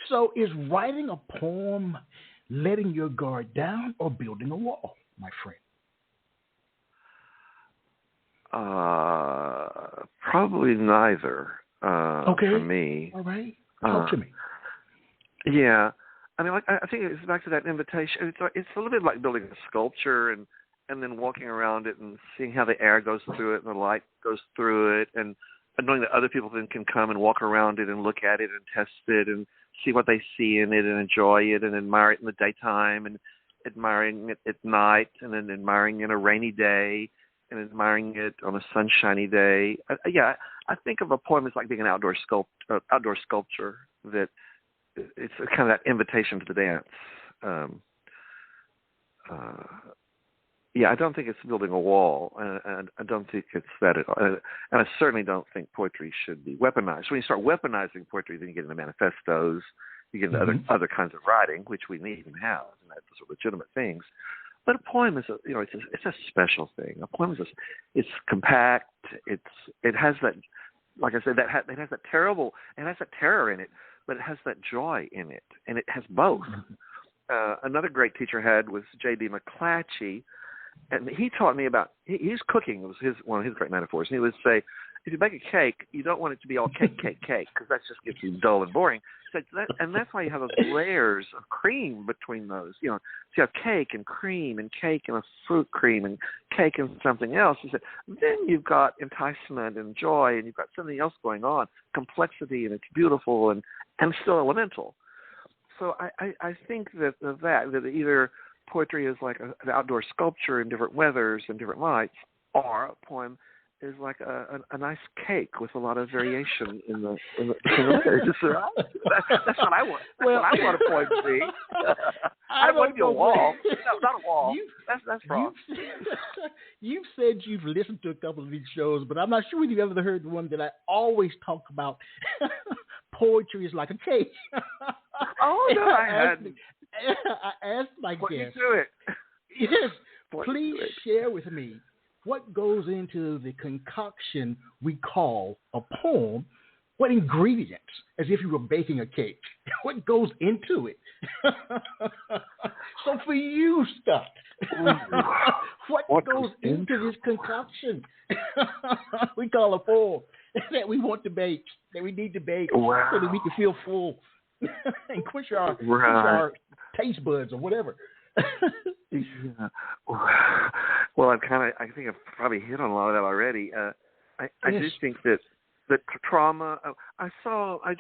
So is writing a poem letting your guard down or building a wall, my friend? Probably neither. Okay. For me. All right. Talk to me. Yeah. I mean, I think it's back to that invitation. It's a little bit like building a sculpture and then walking around it and seeing how the air goes through it and the light goes through it and knowing that other people then can come and walk around it and look at it and test it and see what they see in it and enjoy it and admire it in the daytime and admiring it at night and then admiring it on a rainy day and admiring it on a sunshiny day. I think of a poem as like being an outdoor sculpture that it's kind of that invitation to the dance. I don't think it's building a wall, and I don't think it's that at all. And I certainly don't think poetry should be weaponized. When you start weaponizing poetry, then you get into manifestos, you get into other kinds of writing, which we need and have, and that's legitimate things. But a poem is it's a special thing. A poem it's compact. It has that, like I said, it has that terror in it, but it has that joy in it, and it has both. Another great teacher was J.D. McClatchy, and he taught me about he's cooking. It was one of his great metaphors. And he would say, if you bake a cake, you don't want it to be all cake, because that just gets you dull and boring. So and that's why you have those layers of cream between those. You know, so you have cake and cream and cake and a fruit cream and cake and something else. He said, then you've got enticement and joy, and you've got something else going on, complexity, and it's beautiful and still elemental. So I think that either poetry is like an outdoor sculpture in different weathers and different lights, or a poem is like a nice cake with a lot of variation in the layers. That's what I want. That's what I want a poem to be. I don't want to be a wall. No, not a wall. That's wrong. You've said you've listened to a couple of these shows, but I'm not sure if you've ever heard the one that I always talk about. Poetry is like a cake. Oh, no, I hadn't. I asked my guest. You do it. Yes, please share with me what goes into the concoction we call a poem. What ingredients, as if you were baking a cake, what goes into it? So for you, Scott, what goes into this concoction we call a poem that we want to bake, that we need to bake, so that we can feel full and quench our taste buds or whatever? Yeah. Well, I think I've probably hit on a lot of that already. I do think that trauma. I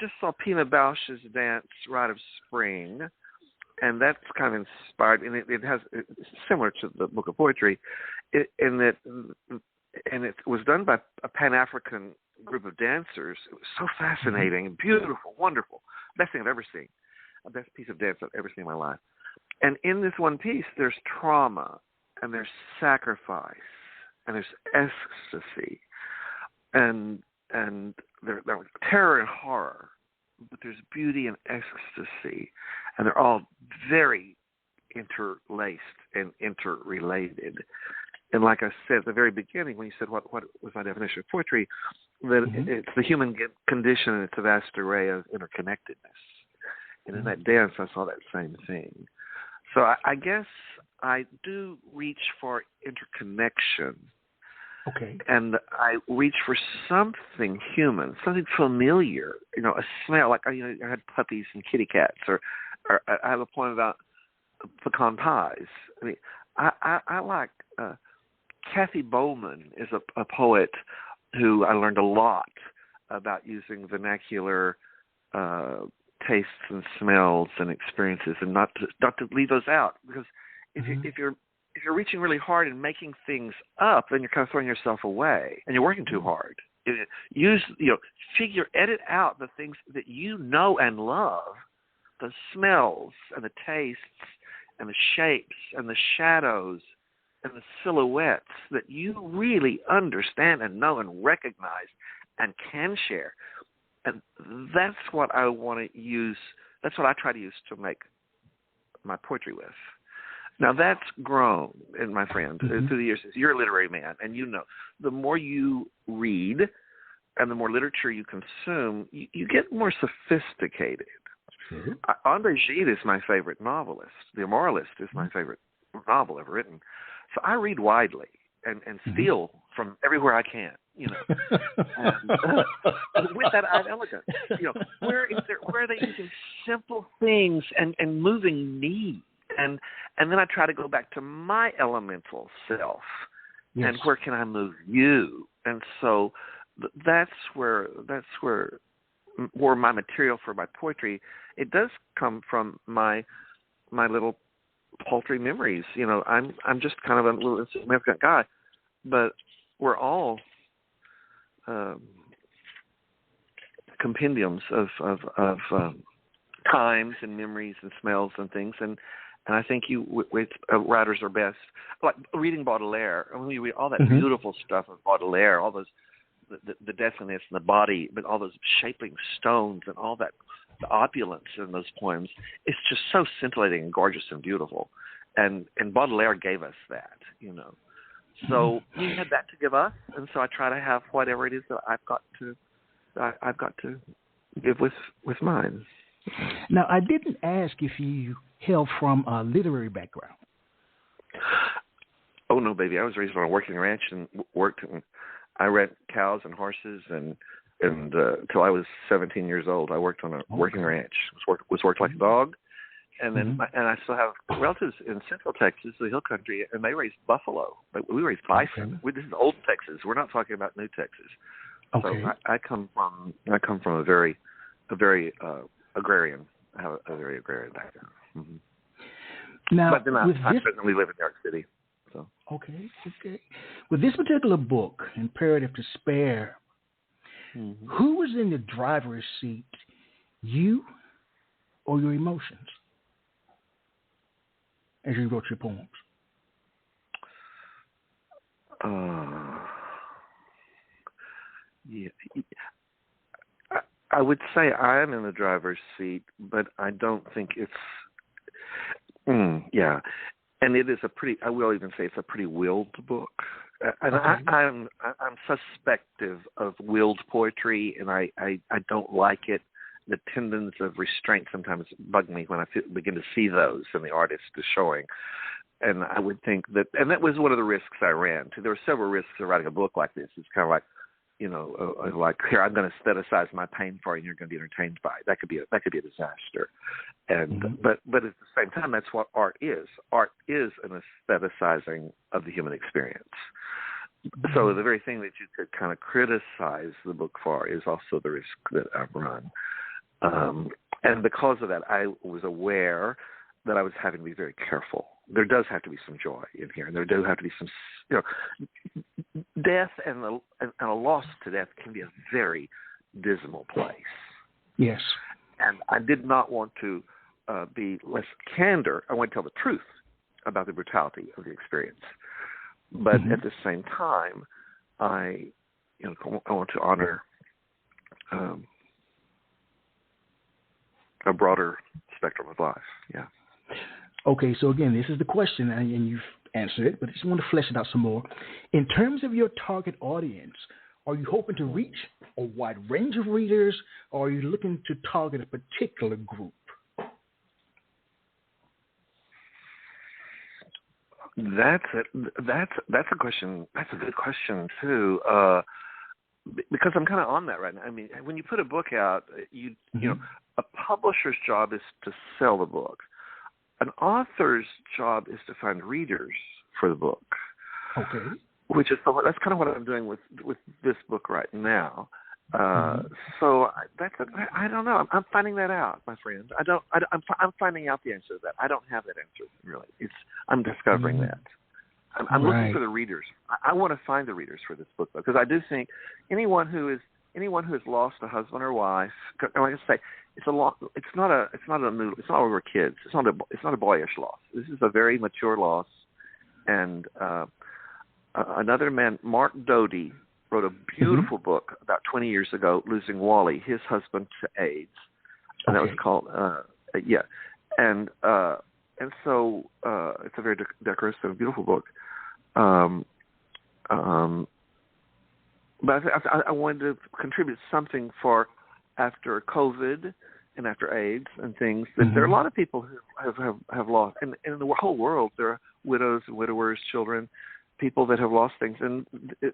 just saw Pina Bausch's dance Rite of Spring, and that's kind of inspired. And it's similar to the Book of Poetry, and it was done by a Pan-African group of dancers. It was so fascinating and beautiful, wonderful. Best thing I've ever seen. The best piece of dance I've ever seen in my life. And in this one piece, there's trauma, and there's sacrifice, and there's ecstasy, and there's terror and horror, but there's beauty and ecstasy, and they're all very interlaced and interrelated. And like I said at the very beginning, when you said what was my definition of poetry, that it's the human condition and it's a vast array of interconnectedness. And in that dance, I saw that same thing. So I guess I do reach for interconnection. Okay. And I reach for something human, something familiar, a smell. Like, I had puppies and kitty cats, or I have a poem about pecan pies. I mean, I like Kathy Bowman is a poet who I learned a lot about using vernacular tastes and smells and experiences, and not to leave those out, because if you're reaching really hard and making things up, then you're kind of throwing yourself away and you're working too hard. Edit out the things that you know and love, the smells and the tastes and the shapes and the shadows and the silhouettes that you really understand and know and recognize and can share. And that's what I want to use. That's what I try to use to make my poetry with. Now, that's grown, and my friend, through the years. You're a literary man, and you know, the more you read and the more literature you consume, you get more sophisticated. André Gide is my favorite novelist. The Immoralist is my favorite novel ever written. So I read widely and steal from everywhere I can, you know. And with that, I'm elegant. You know, where are they using simple things and moving need? And then I try to go back to my elemental self. Yes. And where can I move you? And so that's where my material for my poetry, it does come from my little paltry memories. You know, I'm just kind of a little insignificant guy, but we're all compendiums of times and memories and smells and things, and I think writers are best like reading Baudelaire. When you read all that beautiful stuff of Baudelaire, all those the definiteness in the body, but all those shaping stones and all that, the opulence in those poems, it's just so scintillating and gorgeous and beautiful. And Baudelaire gave us that, you know. So he had that to give us, and so I try to have whatever it is that I've got to give with mine. Now, I didn't ask if you hail from a literary background. Oh no, baby! I was raised on a working ranch and worked. And I ran cows and horses, and till I was 17 years old, I worked on a working ranch. Was worked like a dog, and then and I still have relatives in Central Texas, the Hill Country, and they raise buffalo. But we raise bison. This is old Texas. We're not talking about new Texas. Okay. So I come from a very agrarian. I have a very agrarian background. Now, but then I presently live in New York City. So. Okay. With this particular book, Imperative to Spare, who was in the driver's seat, you or your emotions, as you wrote your poems? Yeah. I would say I am in the driver's seat, but I don't think it's. Yeah, and it is I will even say it's a pretty willed book. And I'm suspective of willed poetry, and I don't like it. The tendons of restraint sometimes bug me when I begin to see those, and the artist is showing. And I would think that was one of the risks I ran. There were several risks of writing a book like this. It's kind of like, you know, like, here, I'm going to aesthetize my pain for you, and you're going to be entertained by it. That could be a disaster. And but at the same time, that's what art is. Art is an aestheticizing of the human experience. So the very thing that you could kind of criticize the book for is also the risk that I've run. And because of that, I was aware that I was having to be very careful. There does have to be some joy in here, and there do have to be some, you know, death and a loss to death can be a very dismal place. Yes. And I did not want to be less candor. I want to tell the truth about the brutality of the experience. But at the same time, I want to honor a broader spectrum of life. Yeah. Okay, so again, this is the question, and you've answered it, but I just want to flesh it out some more. In terms of your target audience, are you hoping to reach a wide range of readers, or are you looking to target a particular group? That's a question. That's a good question too, because I'm kind of on that right now. I mean, when you put a book out, you know, a publisher's job is to sell the book. An author's job is to find readers for the book. Okay. That's kind of what I'm doing with this book right now. So I don't know. I'm finding that out, my friend. I'm finding out the answer to that. I don't have that answer really. I'm discovering that. I'm looking for the readers. I want to find the readers for this book because I do think anyone who is anyone who has lost a husband or wife, like I say, it's not over kids. It's not a boyish loss. This is a very mature loss. And another man, Mark Doty, wrote a beautiful book about 20 years ago, losing Wally, his husband, to AIDS, and that was called And so it's a very decorous and beautiful book. But I wanted to contribute something for after COVID and after AIDS and things. That there are a lot of people who have lost, and in the whole world, there are widows and widowers, children, people that have lost things. And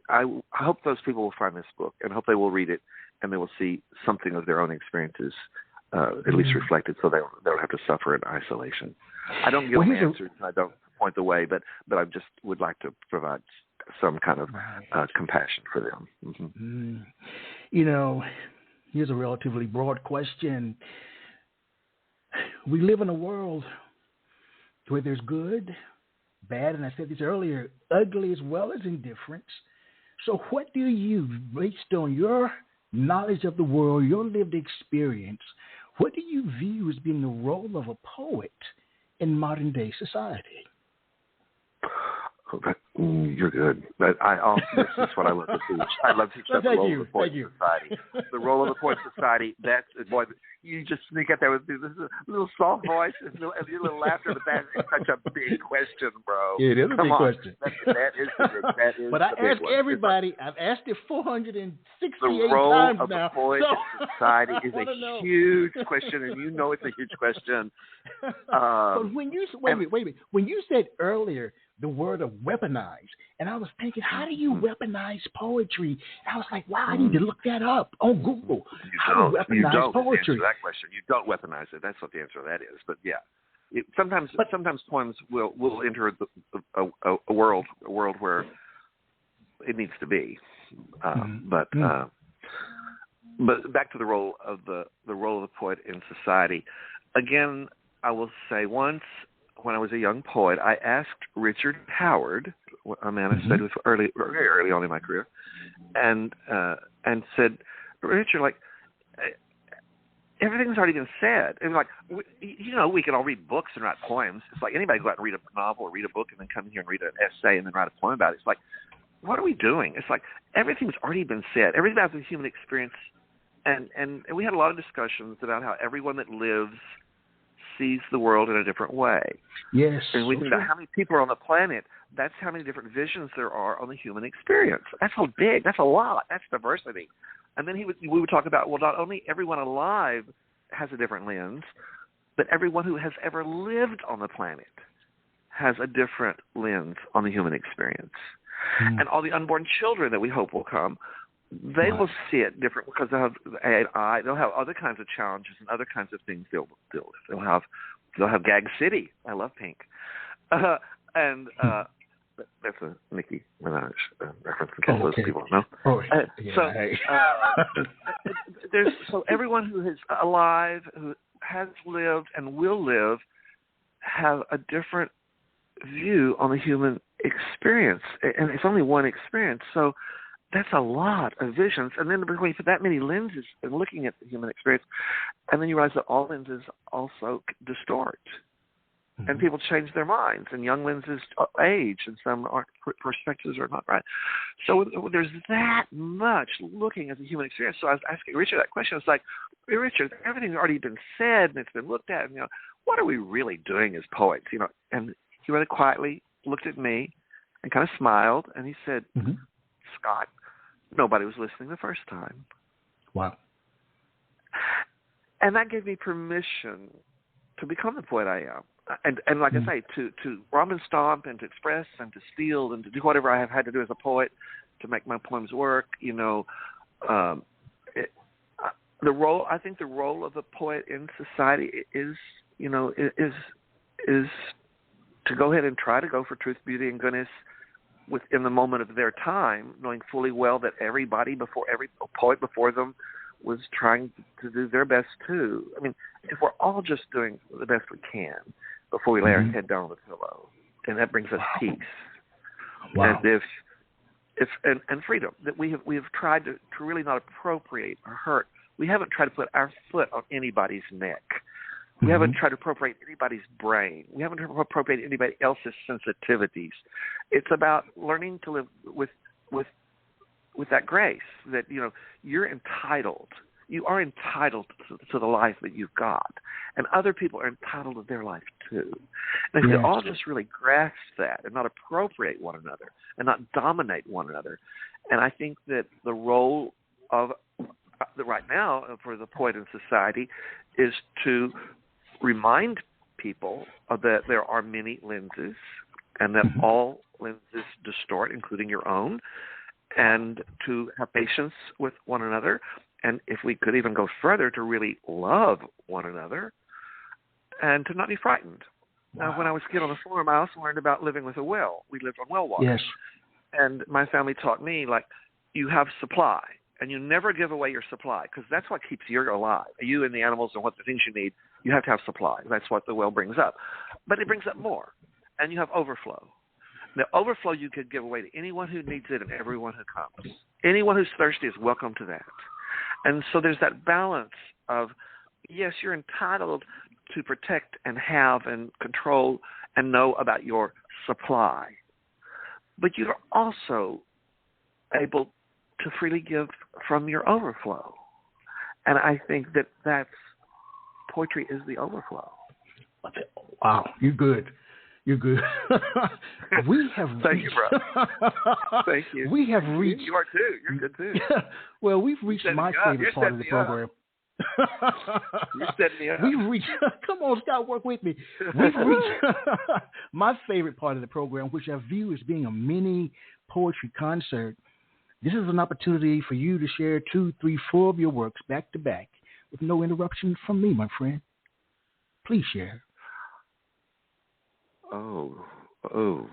I hope those people will find this book, and hope they will read it, and they will see something of their own experiences, at least reflected, so they don't have to suffer in isolation. I don't give them answers. I don't point the way, but I just would like to provide some kind of compassion for them. You know, here's a relatively broad question. We live in a world where there's good, bad, and I said this earlier, ugly as well as indifference. So what do you, based on your knowledge of the world, your lived experience, what do you view as being the role of a poet in modern day society? You're good. But this is what I love to teach. I love to teach about the role of the poet in society. The role of the poet in society, boy, you just sneak out there with this little soft voice and your little laughter. But that is such a big question, bro. It is a big question. That is but I ask everybody, I've asked it 468 the role times of now. The poet in society is a huge question, and you know it's a huge question. But when you, wait a minute. When you said earlier the word of weaponize, and I was thinking, how do you weaponize poetry? And I was like, wow, I need to look that up on Google. How to weaponize poetry? Answer that question. You don't weaponize it. That's what the answer to that is. But yeah, sometimes poems will enter a world where it needs to be. But back to the role of the poet in society. Again, I will say once, when I was a young poet, I asked Richard Howard, a man I studied with very early on in my career, and said, Richard, like, everything's already been said. And like, we can all read books and write poems. It's like anybody go out and read a novel or read a book and then come in here and read an essay and then write a poem about it. It's like, what are we doing? It's like everything's already been said. Everything about the human experience, and we had a lot of discussions about how everyone that lives sees the world in a different way. Yes. And we think about how many people are on the planet. That's how many different visions there are on the human experience. That's so big. That's a lot. That's diversity. And then we would talk about, well, not only everyone alive has a different lens, but everyone who has ever lived on the planet has a different lens on the human experience. And all the unborn children that we hope will come, they will see it different because they'll have other kinds of challenges and other kinds of things they'll deal with. They'll have Gag City. I love Pink, and that's a Nicki Minaj reference in case those people know. So everyone who is alive, who has lived and will live, have a different view on the human experience, and it's only one experience. So that's a lot of visions. And then when you put that many lenses and looking at the human experience, and then you realize that all lenses also distort. And people change their minds, and young lenses age, and some perspectives are not right. So there's that much looking at the human experience. So I was asking Richard that question. It's like, hey, Richard, everything's already been said, and it's been looked at, and, what are we really doing as poets? And he really quietly looked at me and kind of smiled, and he said, Scott, nobody was listening the first time. Wow. And that gave me permission to become the poet I am. And like I say, to romp and stomp and to express and to steal and to do whatever I have had to do as a poet to make my poems work, I think the role of the poet in society is to go ahead and try to go for truth, beauty, and goodness within the moment of their time, knowing fully well that every poet before them was trying to do their best too. I mean, if we're all just doing the best we can before we lay our head down on the pillow, and that brings us peace. Wow. And and freedom, that we have tried to really not appropriate or hurt. We haven't tried to put our foot on anybody's neck. We haven't tried to appropriate anybody's brain. We haven't tried to appropriate anybody else's sensitivities. It's about learning to live with that grace that, you're entitled. You are entitled to the life that you've got, and other people are entitled to their life too. And if we all just really grasp that and not appropriate one another and not dominate one another, and I think that the role of right now for the poet in society is to remind people that there are many lenses and that all lenses distort, including your own, and to have patience with one another. And if we could even go further, to really love one another and to not be frightened. Wow. Now, when I was a kid on the farm, I also learned about living with a well. We lived on well water. Yes. And my family taught me, you have supply, and you never give away your supply, because that's what keeps you alive. You and the animals and what the things you need, you have to have supply. That's what the well brings up. But it brings up more, and you have overflow. The overflow you could give away to anyone who needs it and everyone who comes. Anyone who's thirsty is welcome to that. And so there's that balance of, yes, you're entitled to protect and have and control and know about your supply, but you're also able to freely give from your overflow. And I think that's poetry is the overflow. Wow, you're good. You're good. We have Thank you, bro. Thank you. We have reached. You are too. You're good too. Well, we've reached my favorite part of the program. You set me up. We've reached. Come on, Scott, work with me. We've reached my favorite part of the program, which I view as being a mini poetry concert. This is an opportunity for you to share 2, 3, 4 of your works back to back with no interruption from me, my friend. Please share. Oh,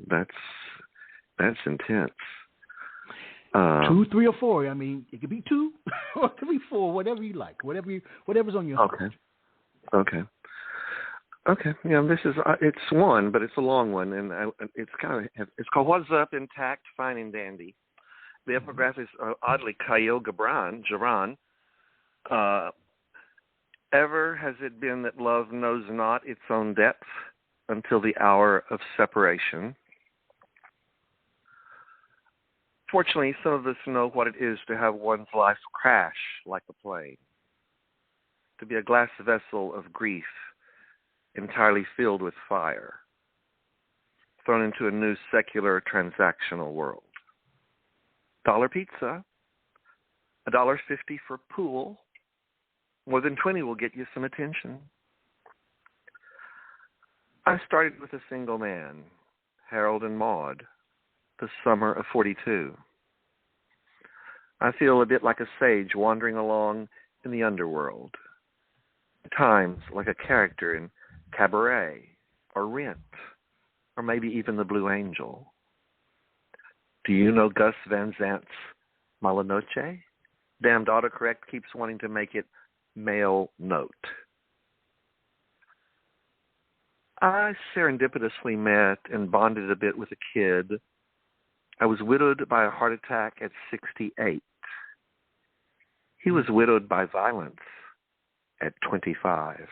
that's intense. 2, 3, or 4. I mean, it could be 2 or it could be 4, whatever you like, whatever's on your heart. Okay. Yeah, this is it's one, but it's a long one, and it's called "What's Up?" Intact, Fine and Dandy. The epigraph is oddly Khalil Gibran. Ever has it been that love knows not its own depth until the hour of separation. Fortunately, some of us know what it is to have one's life crash like a plane, to be a glass vessel of grief entirely filled with fire, thrown into a new secular transactional world. $1 pizza, $1.50 for pool, more than 20 will get you some attention. I started with a single man, Harold and Maude, the summer of 42. I feel a bit like a sage wandering along in the underworld, at times like a character in Cabaret or Rent, or maybe even The Blue Angel. Do you know Gus Van Zant's Malanoche? Damned autocorrect keeps wanting to make it male note. I serendipitously met and bonded a bit with a kid. I was widowed by a heart attack at 68. He was widowed by violence at 25.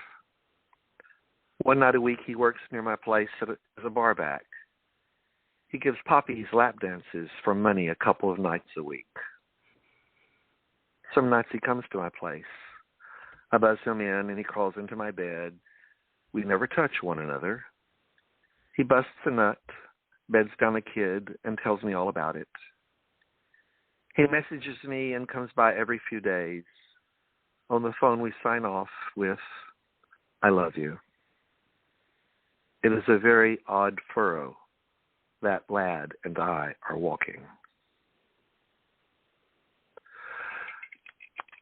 One night a week he works near my place as a barback. He gives poppies lap dances for money a couple of nights a week. Some nights he comes to my place. I buzz him in and he crawls into my bed. We never touch one another. He busts a nut, beds down a kid, and tells me all about it. He messages me and comes by every few days. On the phone we sign off with, "I love you." It is a very odd furrow that lad and I are walking.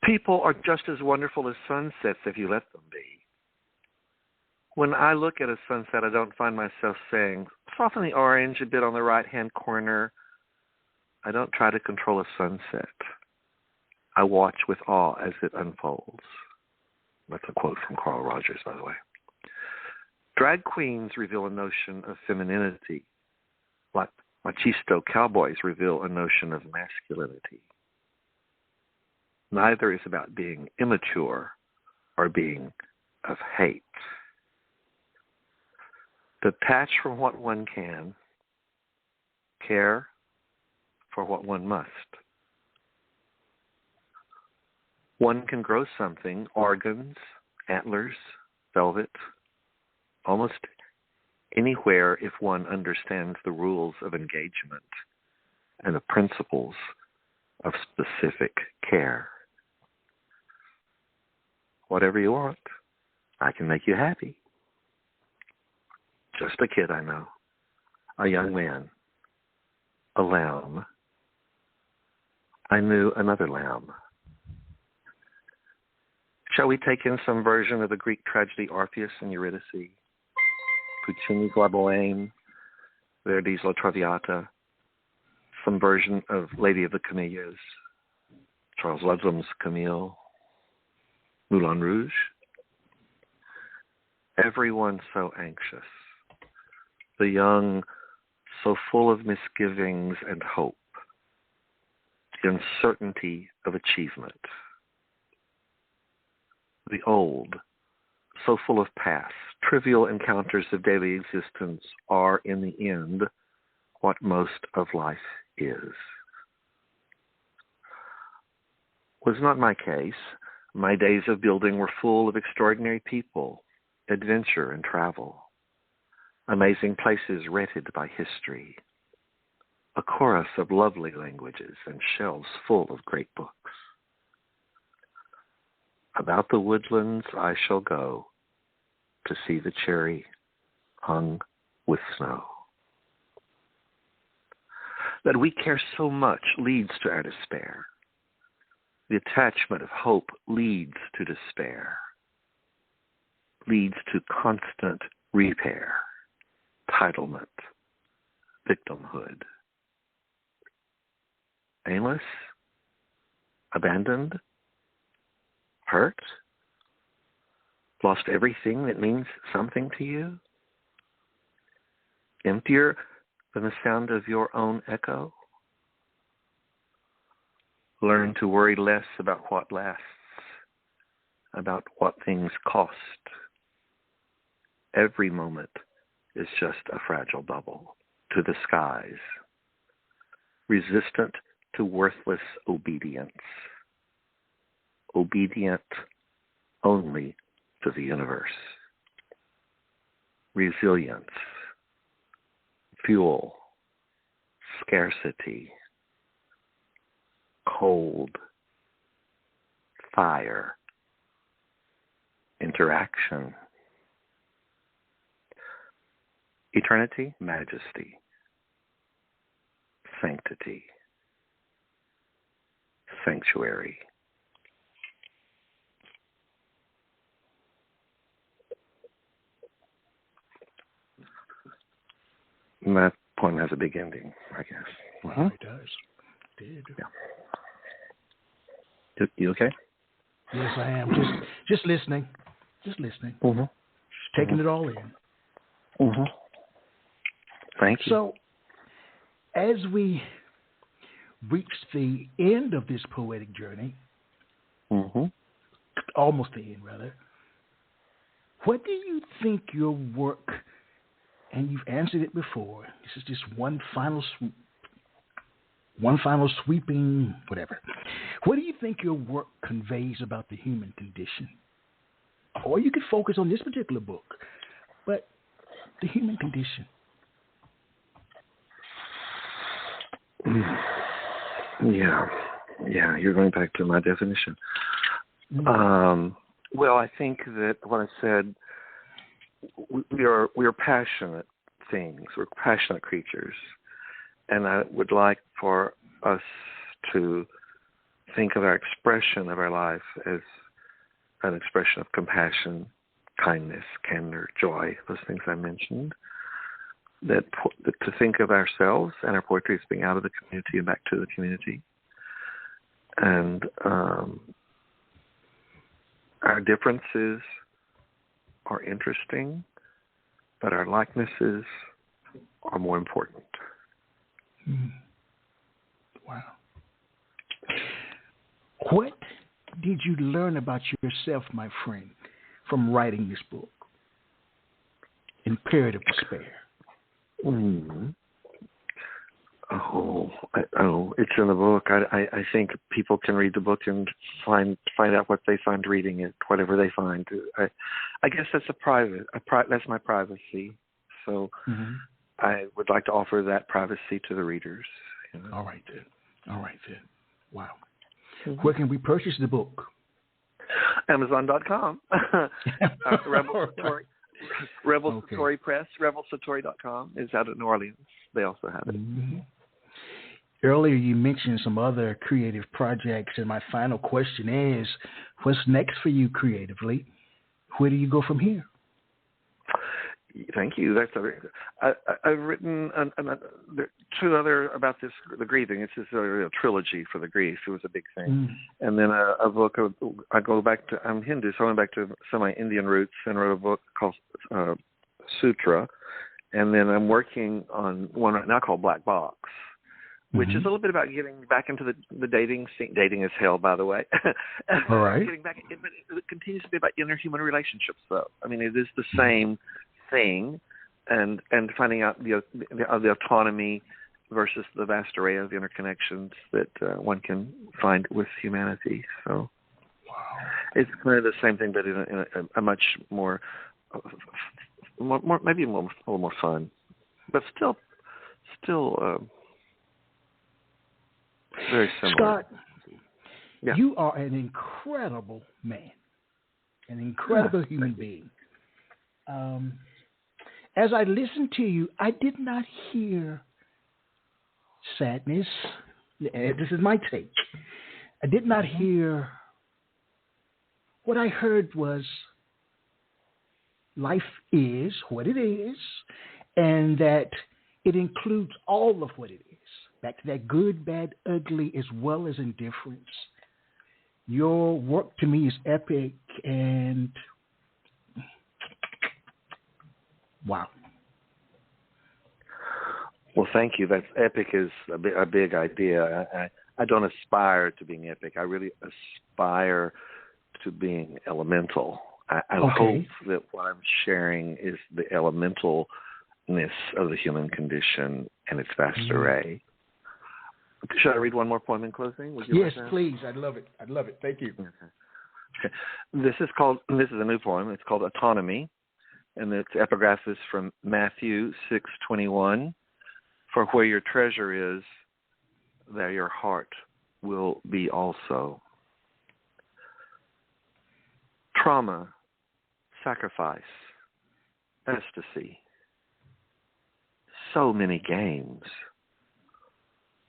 People are just as wonderful as sunsets if you let them be. When I look at a sunset, I don't find myself saying, "Soften the orange a bit on the right-hand corner." I don't try to control a sunset. I watch with awe as it unfolds. That's a quote from Carl Rogers, by the way. Drag queens reveal a notion of femininity, like Machisto cowboys reveal a notion of masculinity. Neither is about being immature or being of hate. Detach from what one can, care for what one must. One can grow something, organs, antlers, velvet, almost anywhere if one understands the rules of engagement and the principles of specific care. Whatever you want, I can make you happy. Just a kid I know, a young man, a lamb. I knew another lamb. Shall we take in some version of the Greek tragedy Orpheus and Eurydice, Puccini's La Bohème, Verdi's La Traviata, some version of Lady of the Camellias, Charles Ludlam's Camille, Moulin Rouge? Everyone so anxious, the young so full of misgivings and hope, the uncertainty of achievement, the old so full of past, trivial encounters of daily existence are, in the end, what most of life is. Was not my case. My days of building were full of extraordinary people, adventure and travel, amazing places rented by history, a chorus of lovely languages and shelves full of great books. About the woodlands I shall go to see the cherry hung with snow. That we care so much leads to our despair. The attachment of hope leads to despair, leads to constant repair, entitlement, victimhood. Aimless? Abandoned? Hurt? Lost everything that means something to you? Emptier than the sound of your own echo? Learn to worry less about what lasts, about what things cost. Every moment is just a fragile bubble to the skies, resistant to worthless obedience, obedient only to the universe. Resilience, fuel, scarcity, cold, fire, interaction, eternity, majesty, sanctity, sanctuary. And that poem has a big ending, I guess. It does. It did. Yeah. You okay? Yes, I am. Just listening. Just listening. Mm-hmm. Just taking it all in. Mm-hmm. Thank you. So, as we reach the end of this poetic journey, almost the end, rather, what do you think your work, and you've answered it before, this is just one final sweeping, whatever. What do you think your work conveys about the human condition? Or you could focus on this particular book, but the human condition. Yeah, you're going back to my definition. Well, I think that what I said, we are passionate things. We're passionate creatures. And I would like for us to think of our expression of our life as an expression of compassion, kindness, candor, joy, those things I mentioned. That to think of ourselves and our poetry as being out of the community and back to the community. And our differences are interesting, but our likenesses are more important. Wow. What did you learn about yourself, my friend, from writing this book, Imperative Despair? It's in the book. I think people can read the book and find out what they find reading it, whatever they find. I guess that's that's my privacy. So I would like to offer that privacy to the readers. You know? All right then. Wow. Where can we purchase the book? Amazon.com. Rebel Satori Press, rebelsatori.com is out of New Orleans. They also have it. Earlier you mentioned some other creative projects, and my final question is, what's next for you creatively? Where do you go from here? Thank you. I've written two other about this, the grieving. It's just a trilogy for the grief. It was a big thing. And then a book. I'm Hindu, so I went back to some of my Indian roots and wrote a book called Sutra. And then I'm working on one right now called Black Box, which is a little bit about getting back into the dating scene. Dating is hell, by the way. All right. Getting back, but it continues to be about interhuman relationships, though. I mean, it is the same thing, and finding out the autonomy versus the vast array of interconnections that one can find with humanity. So it's kind of the same thing, but in a much more maybe a little more fun, but still very similar. Scott, you are an incredible man, an incredible human being. As I listened to you, I did not hear sadness. This is my take. I did not hear. What I heard was life is what it is, and that it includes all of what it is. Back to that good, bad, ugly, as well as indifference. Your work to me is epic, and wow. Well, thank you. That's epic is a big idea. I don't aspire to being epic. I really aspire to being elemental. I hope that what I'm sharing is the elementalness of the human condition and its vast array. Should I read one more poem in closing? Would you yes, like that? Please. I'd love it. Thank you. Okay. This is a new poem. It's called Autonomy, and its epigraph is from Matthew 6:21. For where your treasure is, there your heart will be also. Trauma, sacrifice, ecstasy. So many games.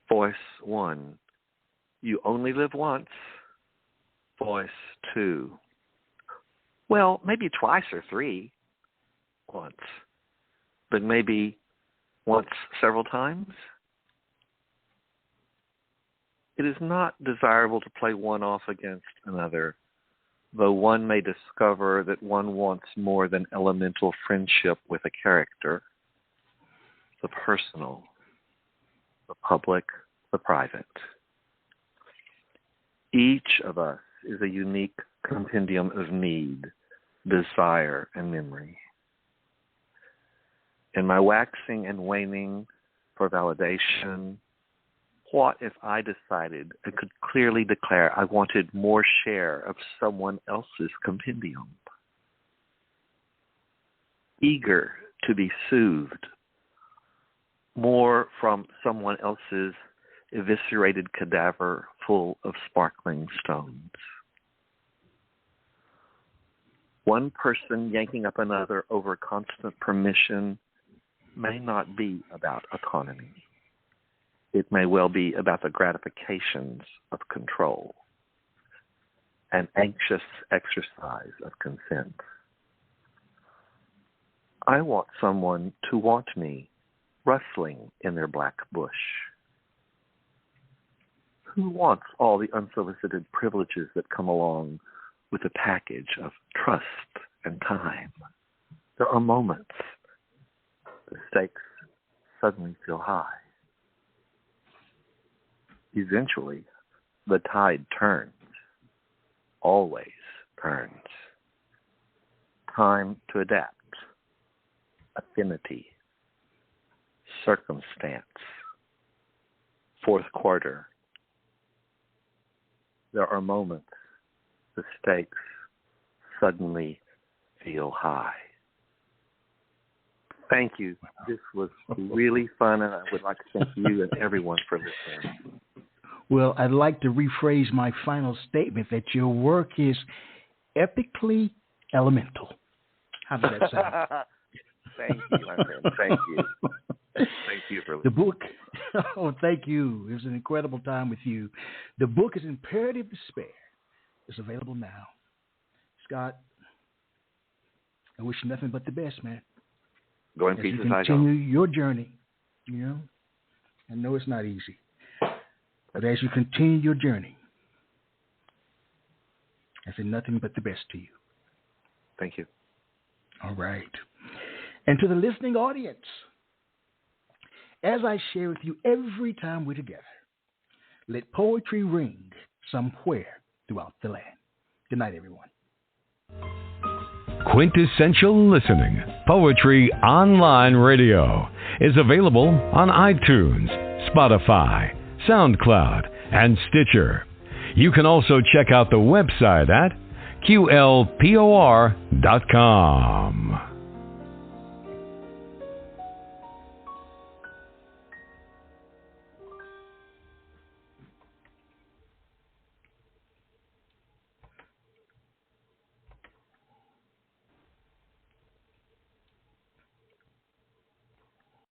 Voice 1, you only live once. Voice 2, well, maybe twice or three once, but maybe once several times. It is not desirable to play one off against another, though one may discover that one wants more than elemental friendship with a character, the personal, the public, the private. Each of us is a unique compendium of need, desire, and memory. In my waxing and waning for validation, what if I decided I could clearly declare I wanted more share of someone else's compendium? Eager to be soothed, more from someone else's eviscerated cadaver full of sparkling stones. One person yanking up another over constant permission may not be about autonomy. It may well be about the gratifications of control, an anxious exercise of consent. I want someone to want me, rustling in their black bush. Who wants all the unsolicited privileges that come along with a package of trust and time? There are moments the stakes suddenly feel high. eventually the tide turns, always turns. Time to adapt, affinity, circumstance, fourth quarter. There are moments the stakes suddenly feel high. Thank you. This was really fun, and I would like to thank you and everyone for listening. Well, I'd like to rephrase my final statement that your work is epically elemental. How does that sound? Thank you, my friend. Thank you. Thank you for listening. The book, oh, thank you. It was an incredible time with you. The book is Imperative Despair. It's available now. Scott, I wish you nothing but the best, man. Go in As peace, you continue your journey, you know, I know it's not easy, but as you continue your journey, I say nothing but the best to you. Thank you. All right. And to the listening audience, as I share with you every time we're together, let poetry ring somewhere throughout the land. Good night, everyone. Quintessential Listening, Poetry Online Radio, is available on iTunes, Spotify, SoundCloud, and Stitcher. You can also check out the website at qlpor.com.